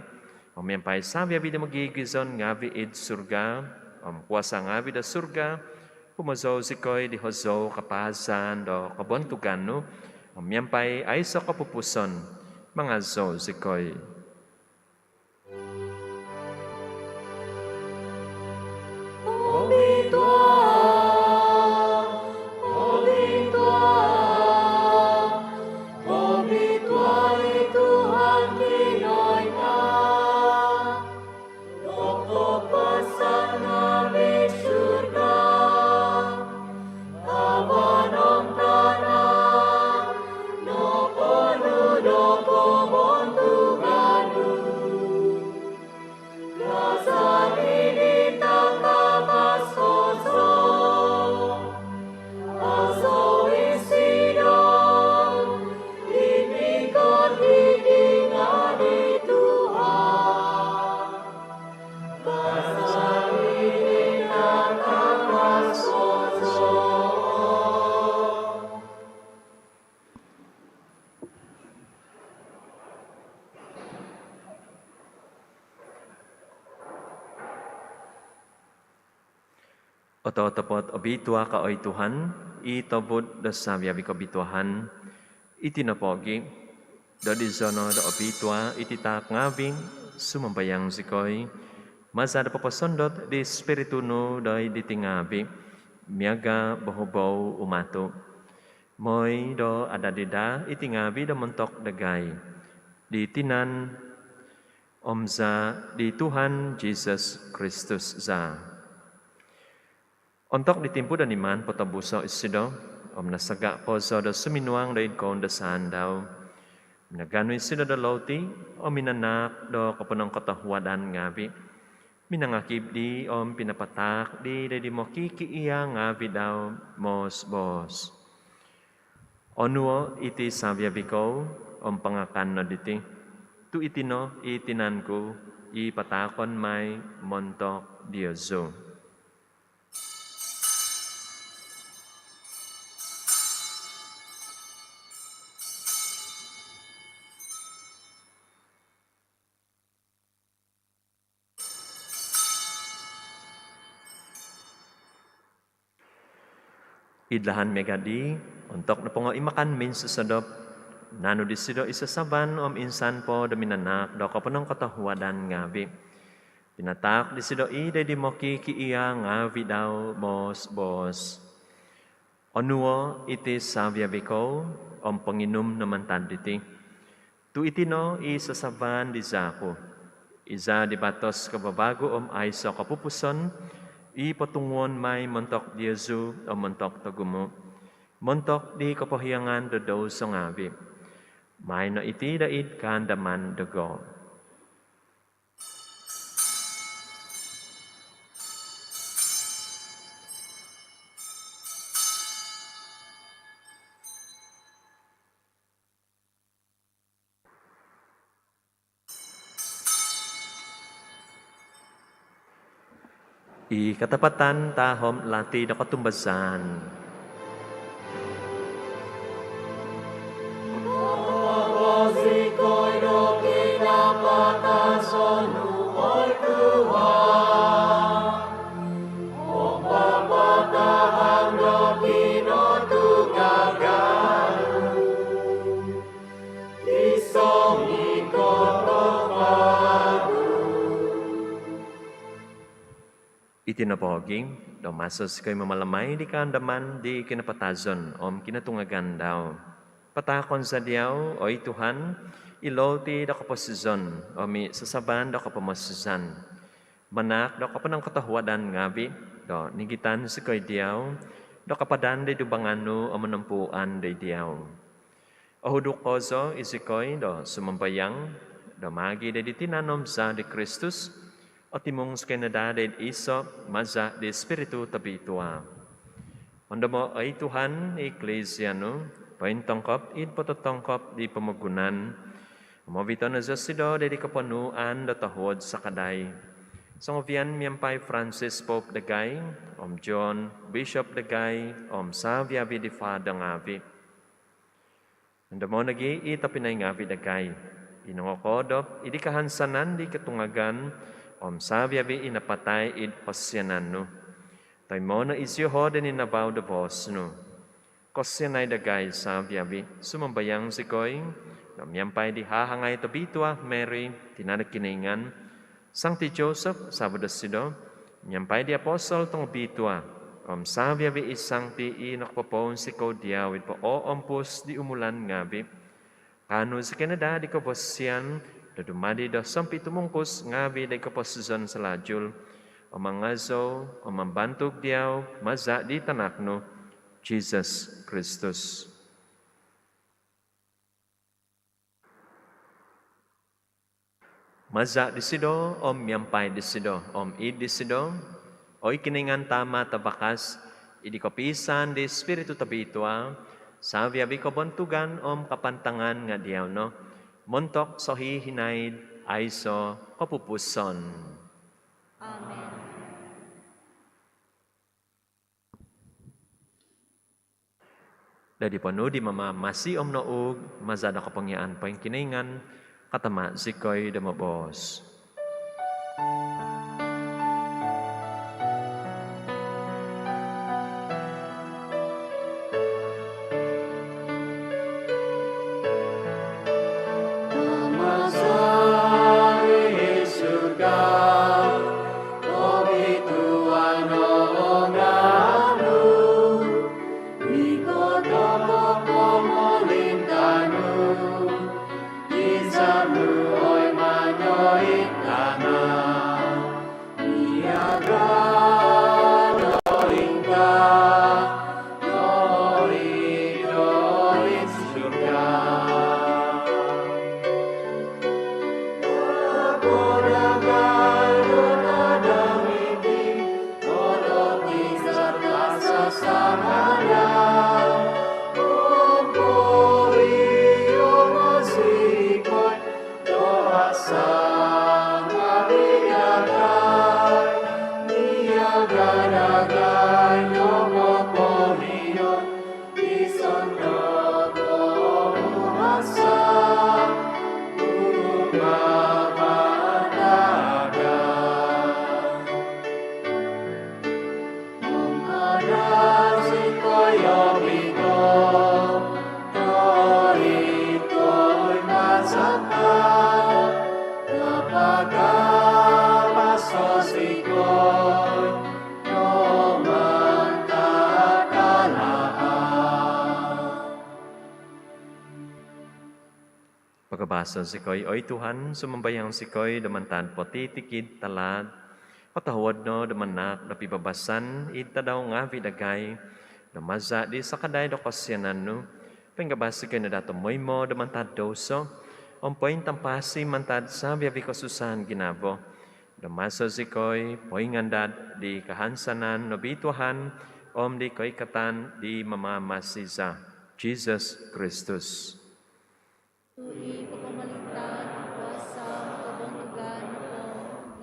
miyampay sabya bida magigizon ngavi id surga, kuasa ngavi da surga, pumazo sikoy di hozo kapahasan do kabontugan no, miyampay ay sa kapupuson, mga zo sikoy. Ototopot obitwa ka oy Tuhan, itobod da sabyabi ko bituhan, Itinapogi, dodi zono da obitua ititak ngabing sumambayang sikoy, masada papasondot di spiritu no doi ditingabi, miaga bahubaw umato. Moy do adadida itingabi da mentok dagay, di tinan omza di Tuhan Yesus Kristus za. Ontok ditimpu dan iman potabuso isido, om nasaga poso da suminuang da inkon da sandaw. Minagano isido da lauti, om minanak do kapunang katahuadan ngabi. Minangakib di om pinapatak di mo kikiiya ngabi daw mos bos. Onuo iti sabyabikaw, om pangakan no diti. Tu itino itinanku, ipatakon may montok Diyoso. Idlahan megadi, untuk napungo imakan min susadop, nano disido isasaban om insan po daminanak do kapunong katahuadan ngabi. Pinatak disido ide di moki kiiya ngabi daw mos bos. Onuo iti sabyabiko om panginum naman taditi. Tu itino isasaban di zako. Iza di batos kababago om aiso kapupuson, ipatungon may montok Diyoso o montok tagumo. Montok di kapahiyangan do daw sa ngabi. May no iti daid kandaman dago. Ikatapatan tahom lati na katumbasan. Sikoy do kinapatason nuoy Tuhan. O papatahang do kinotugagan. Isong ikotopago. Itinapoging, domasos kay mamalamay di kandaman di kinapatazon om kinatungagan daw. Patakon sa diyaw, oy Tuhan, iloti da kaposizon, o mi sasaban da kapamasizan. Manak da kapanang katahuadan ngabi, do nigitan si koy diyaw, do kapadan day dubangano o manampuan day diyaw. Ahuduk kozo isi koy do sumambayang, do magi day ditinanom sa di Kristus, o timong skenada day iso, maza di Espiritu tabitua. Onda mo ay Tuhan, Ecclesia no, pain tongkop, id patotongkop di pamagunan. Umabito na sido, di kapanuan, datahod sa kaday. Sangovian miyampay Francis Pope Dagay, Om John, Bishop Dagay, Om Savia Vidifada ngavi. Anda mo nagi, itapinay ngavi Dagay. Inangokodop, idi kahansanan di katungagan, Om Savia vi inapatay, id pasyanan no. Tay mo na isyoho din inabaw da vos no. Kosyanay dagay sa biyabi, sumambayang si Koy, namyampay di hahangay tabitwa, Mary, tinanakiningan, Sancti Joseph, Sabado Sido, nyampay di Apostol tong bitwa, sa biyabi isangti inakpapon si Koy diawit po o ompus di umulan ngabi, kano si Canada di kaposyan, dadumadi da sampi tumungkus ngabi di kaposyan sa lajul, o mangazo, o mambantog diaw, maza di tanakno, Jesus Kristus. Maza disido, om yampay disido, om id disido, o ikiningan tama tabakas, idi kapisan di Espiritu tabitwa, sabi abi kabontugan om kapantangan nga diyaw no, montok sohi hinaid, aiso kapupuson. Amen. Dadi pano di mamamasi om noog, mazada kapangyaan pa yung kiningan, katama sikoy damabos. toko pomolintanu, Izamu oi manyoit tanah, Niaga doingka, doit surga. Pagkabasa sikoy, oy Tuhan, sumambayang sikoy, damantan poti tikid talad, patawad no, damanak, napibabasan, itadaw nga vidagay, namaza di sa kaday do kasyanan no, penggabasa kayo na dato moy mo, damantad doso, ompoy tampasi mantad sa biyabi kasusahan ginabo, damasa sikoy, poy ngandad, di kahansanan, no bituhan, om di koy katan, di mamamasiza, Jesus Christus. Tui pagkamalintang kuasa kabuntugan mo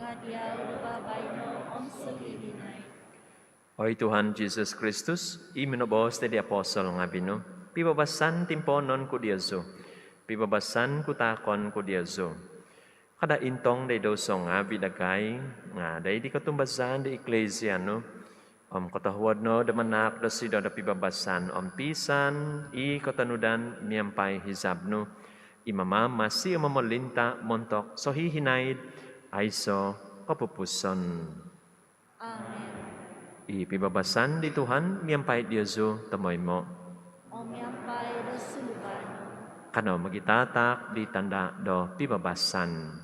nga diyaw na babay mo ang sabihinay. Oy Tuhan Jesus Christus, iminobos di apostol nga bino, pibabasan timponon ko Diyazo, pibabasan ko takon ko Diyazo. Kada intong day doso nga bidagay, nga day di katumbasan di eklesia no, katahuad no, damanak da sido da pibabasan, pisan, i katanudan miyampay hizab no, imamama si umamalinta montok so hihinaid ay so kapupuson. Amen. Ipibabasan di Tuhan, miyampay Diyoso, tamoy mo. O miyampay na suluban. Kano magitatak di tanda do pibabasan.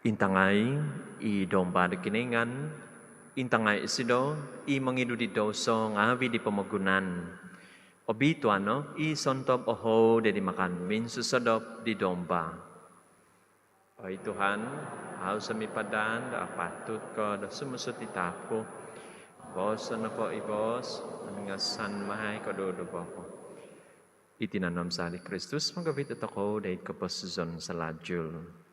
Intangay, i domba de kiningan, intangay isido, i mangidu di doso ngawi di pamagunan. Obito ano, i sontop oho de di makan min susadop di domba. Oy Tuhan, hau sa mipadan, da patut ko, da sumusot itapo. Bos ano po ibos, nangasan mahay ko do po ko. Itinanom sa Kristus, magabit at ako, dahil ko po sa lajul.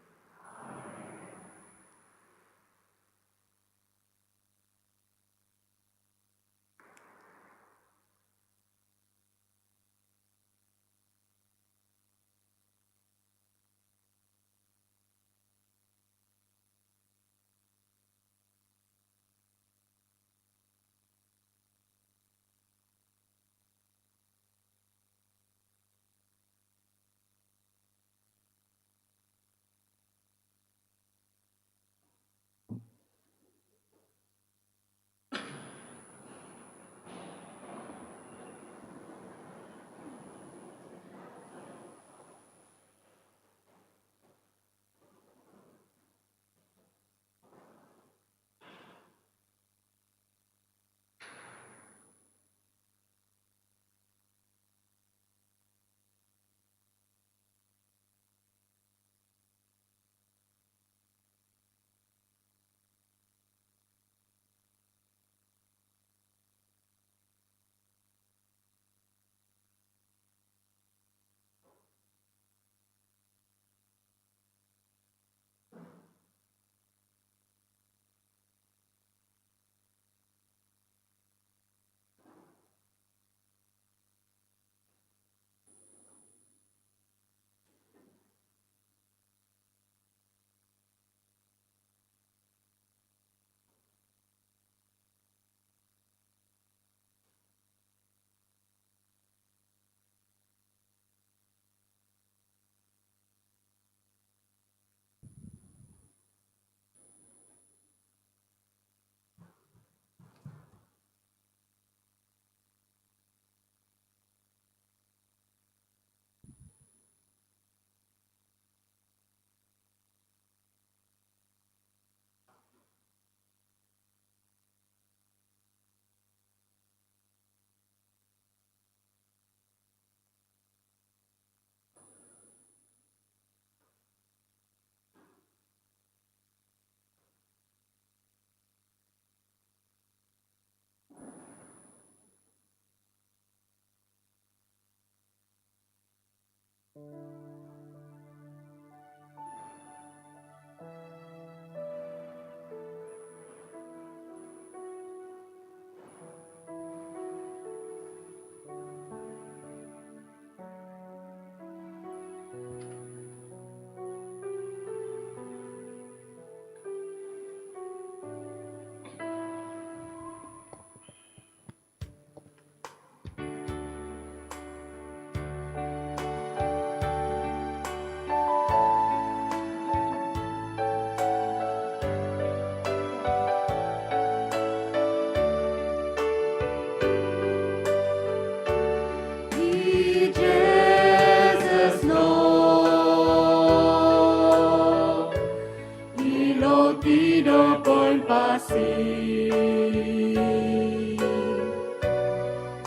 pun pasti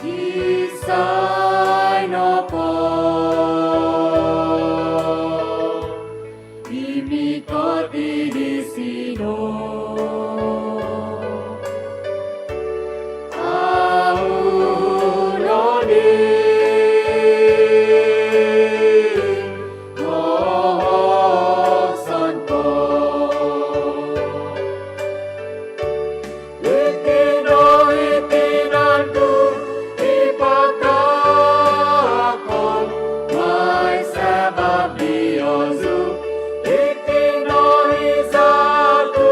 Isai nopo Imikoti di sino Aunoni Santo Itino itinanku ipagkakon may sebab Diyosu Itino izaku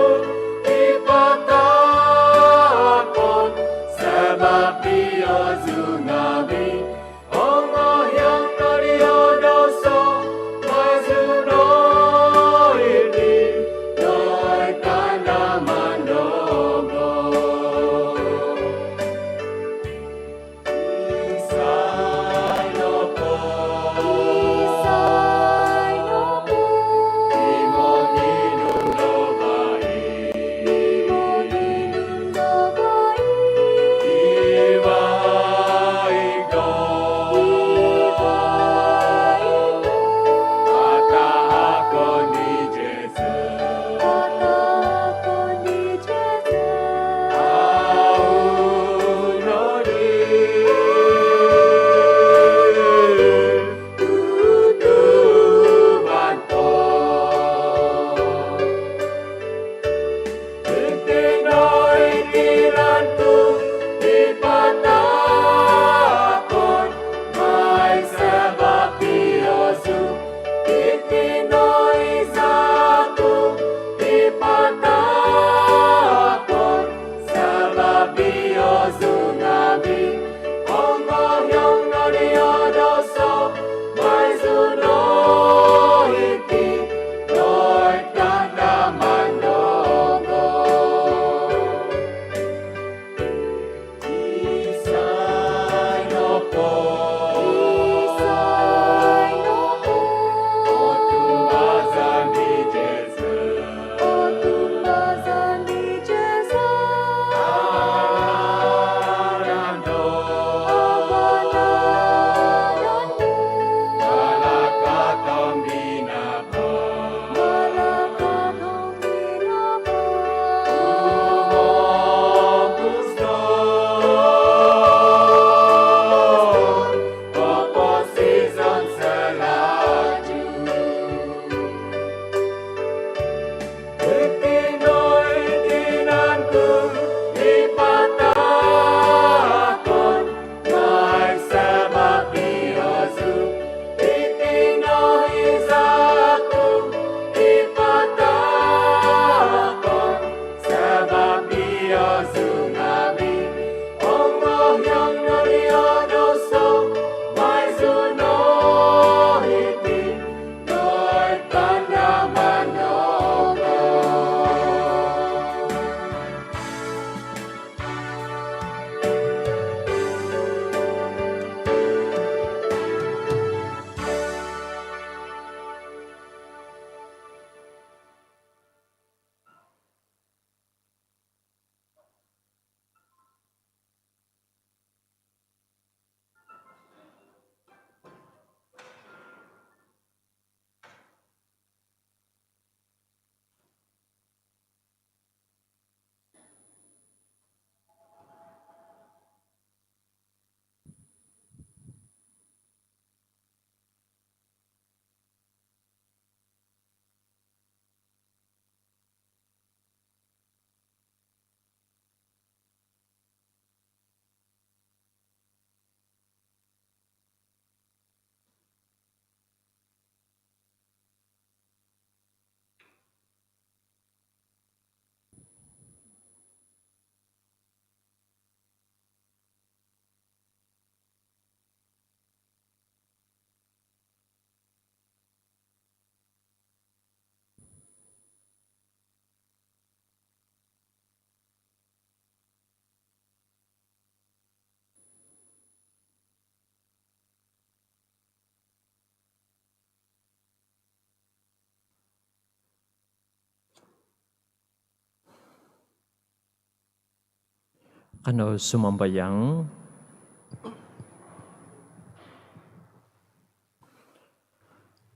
Kano sumambayang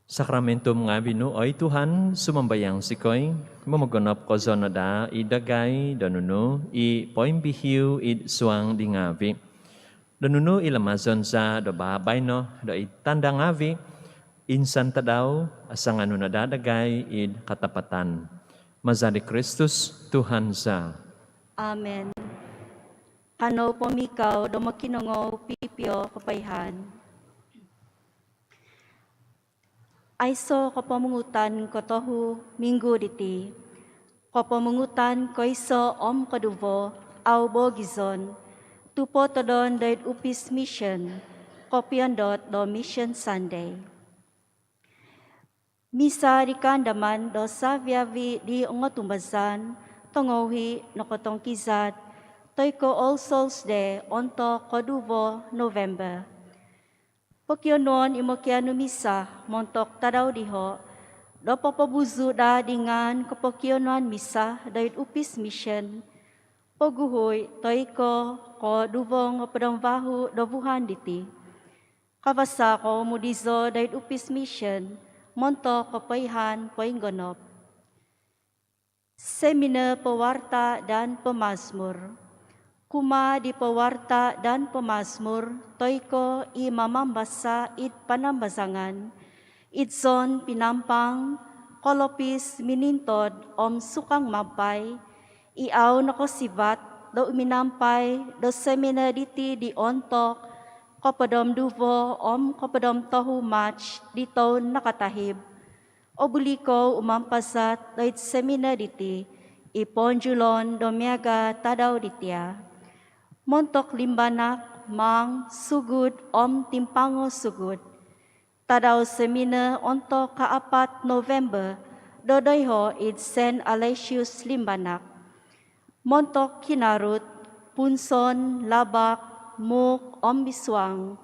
Sakramentum nga binuoy Tuhan, sumambayang sikoy, mamaganap ko zonada, idagay, danuno, poimbihiw, suang di ngavi. Danuno ilamazon sa babay no, do itanda ngavi, insan tadaw, asang ano nadadagay, katapatan. Mazari Kristus, Tuhan sa. Amen. Kano pumikaw, dumakinungo, pipyo, kapayhan. Aiso kapamungutan ko tohu minggu diti. Kapamungutan ko iso kaduvo au bogizon. Tupo todon dait upis mission. Kopiandot do mission Sunday. Misa di kandaman do saviavi di ongotumbazan. Tongohi nokotong kizat. Toiko All Souls Day onto koduvo November. Pokyonon imokiano misa, montok tadaw diho, do papabuzu da dengan kapokyonon misa, dahil upis mission, poguhoy, toiko, ko dubong padangvahu do buhan diti. Kabasa ko mudizo dahil upis mission, montok kapayhan poinggonop. Seminar pewarta dan pemazmur. Kuma di pewarta dan pemazmur, toiko mamambasa it panambazangan, itzon pinampang, kolopis minintod sukang mabay, iaw nakosibat, do minampay, do seminariti di ontok, kopadom duvo kopadom tohu match, dito nakatahib. Obuliko umampasat, do it seminariti, iponjulon domiaga tadaw ditya. Montok limbanak, mang, sugud, timpango sugud. Tadaw semina onto kaapat November, dodoyho it Saint Aloysius limbanak. Montok kinarut, punson, labak, muk, biswang.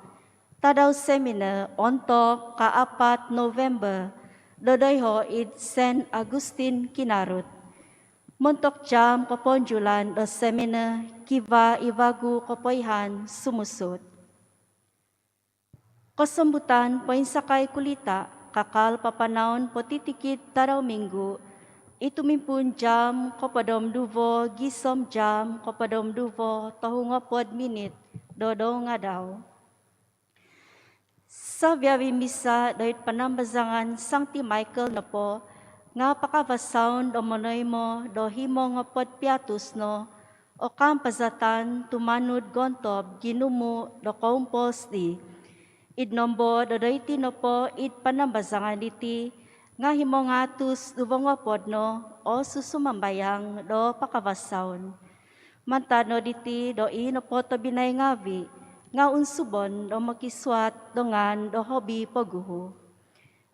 Tadaw semina onto kaapat November, dodoyho it Saint Agustin kinarut. Montok jam kaponjulan do semina kiva ivagu kapoyhan sumusut. Kasambutan poin sakay kulita kakal papanaon potitikit taraw minggu itumimpun jam kapadom duvo gisom jam kapadom duvo tahunga pod minit dodo nga daw. Sa biyawi misa dahil panambazangan Sancti Michael na po nga pakavasaon do manoy mo do himo nga podpiatus no o kampazatan tumanud gontob ginumu do kompos di idnombo do doiti no po it panambazangan diti nga himo ngatus dubong wapod no o susumambayang do pakavasaon mantano diti do ino po to binay ngavi nga unsubon do makiswat do ngan do hobi paguhu.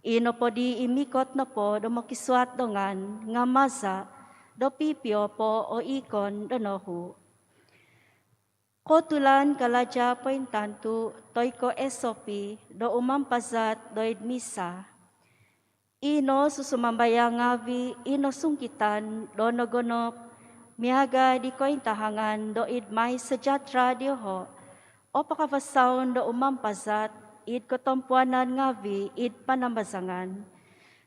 Ino po di imikot na po do makiswat dongan nga masa do pipyo po o ikon do nohu. Kotulan kaladya po intanto toiko esopi do umampazat do misa. Ino susumambaya ngavi ino sungkitan do nagonop miaga di ko intahangan do idmay sa jatra diho o pakavasaon do umampazat id kotompuanan ngavi id panambazangan.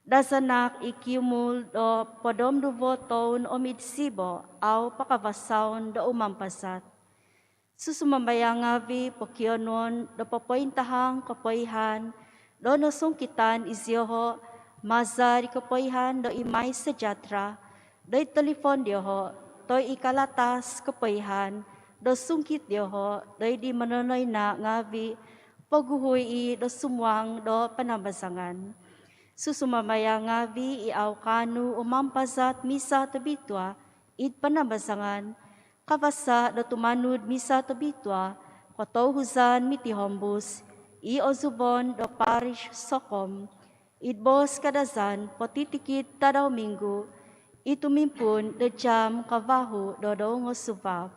Dasanak ikiumul do podom do voton o midsibo au pakavasaon do umampasat. Susumambaya ngavi pokyonon do papointahang kapoyhan do nosungkitan izyoho mazari kapoyhan do imay sa jatra do telefon diyoho to ikalatas kapoyhan do sungkit diyoho do di manonoy na ngavi paguhoy do sumwang do panambazangan. Susumamaya ngavi iaw kanu umampazat misa tabitwa id panambazangan. Kavasa do tumanud misa tabitwa kotohuzan mitihombus i ozubon do parish sokom. Id bos kadazan potitikit tadaw minggu itumimpun do jam kavahu do ngosubab.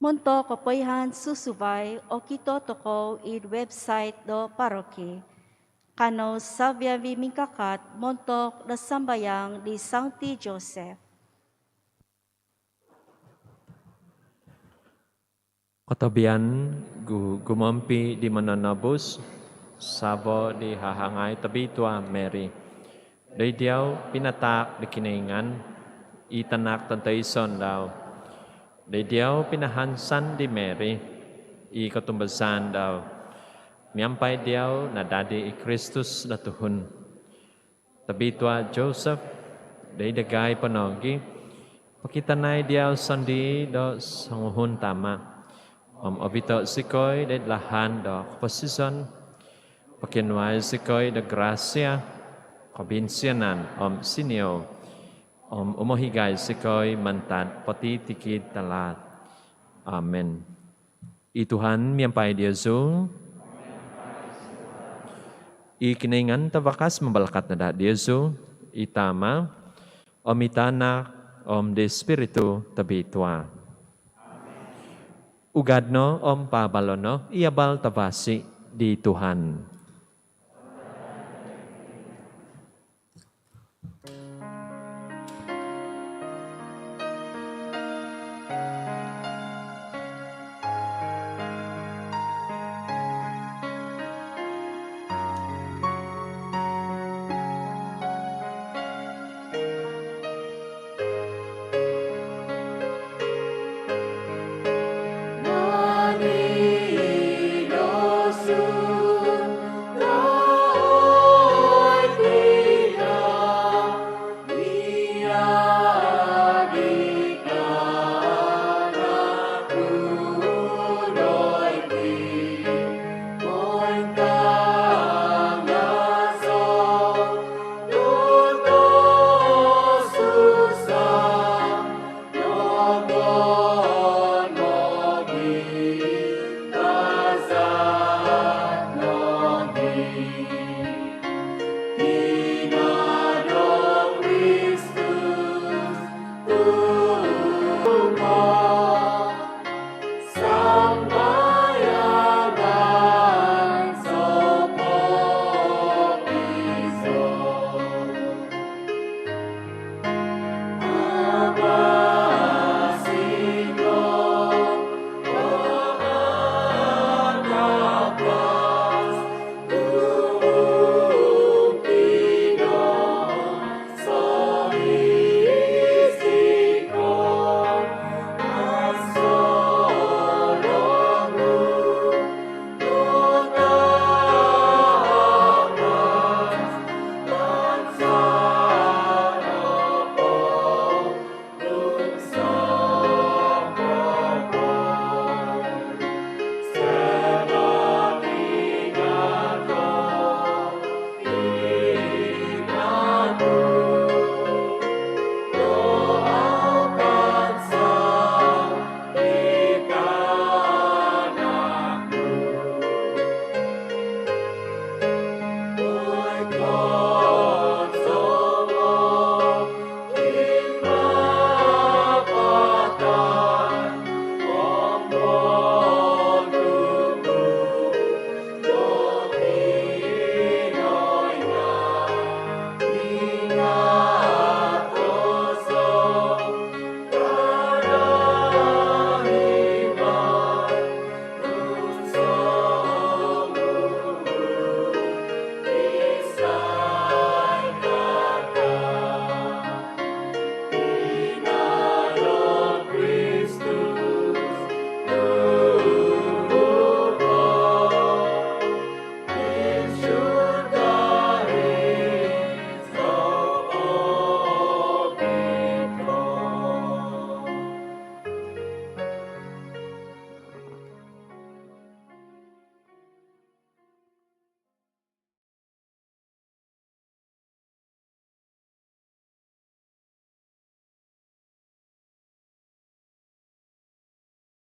Monto kapoyhan susubay o kito toko id website do paroke. Kano sa biyawi mingkakat montok na sambayang di Sancti Joseph. Katabian gumampi di mananabos, sabo di hahangay tabitwa Mary. Day diyaw pinatak di kinaingan, itanak tantayson daw. Day diyaw pinahansan di Mary, ikatumbasan daw. Miyampay diyaw na dadi i Kristus na tuhun. Tabitwa Joseph, day dagay panogi, pakitanay diyaw sandi do sanguhun tama. Obito sikoy de lahan do posisyon, pakinway sikoy de grasya, kabinsyanan sinyo, umuhigay sikoy mantad pati tikid talat. Amen. Ituhan miyampay di Yesu, ikinaingan tabakas mabalakat na di Yesu, itama, itanak, de Espiritu tabitwa. Ugadno pabalono, iabal tabasi di Tuhan.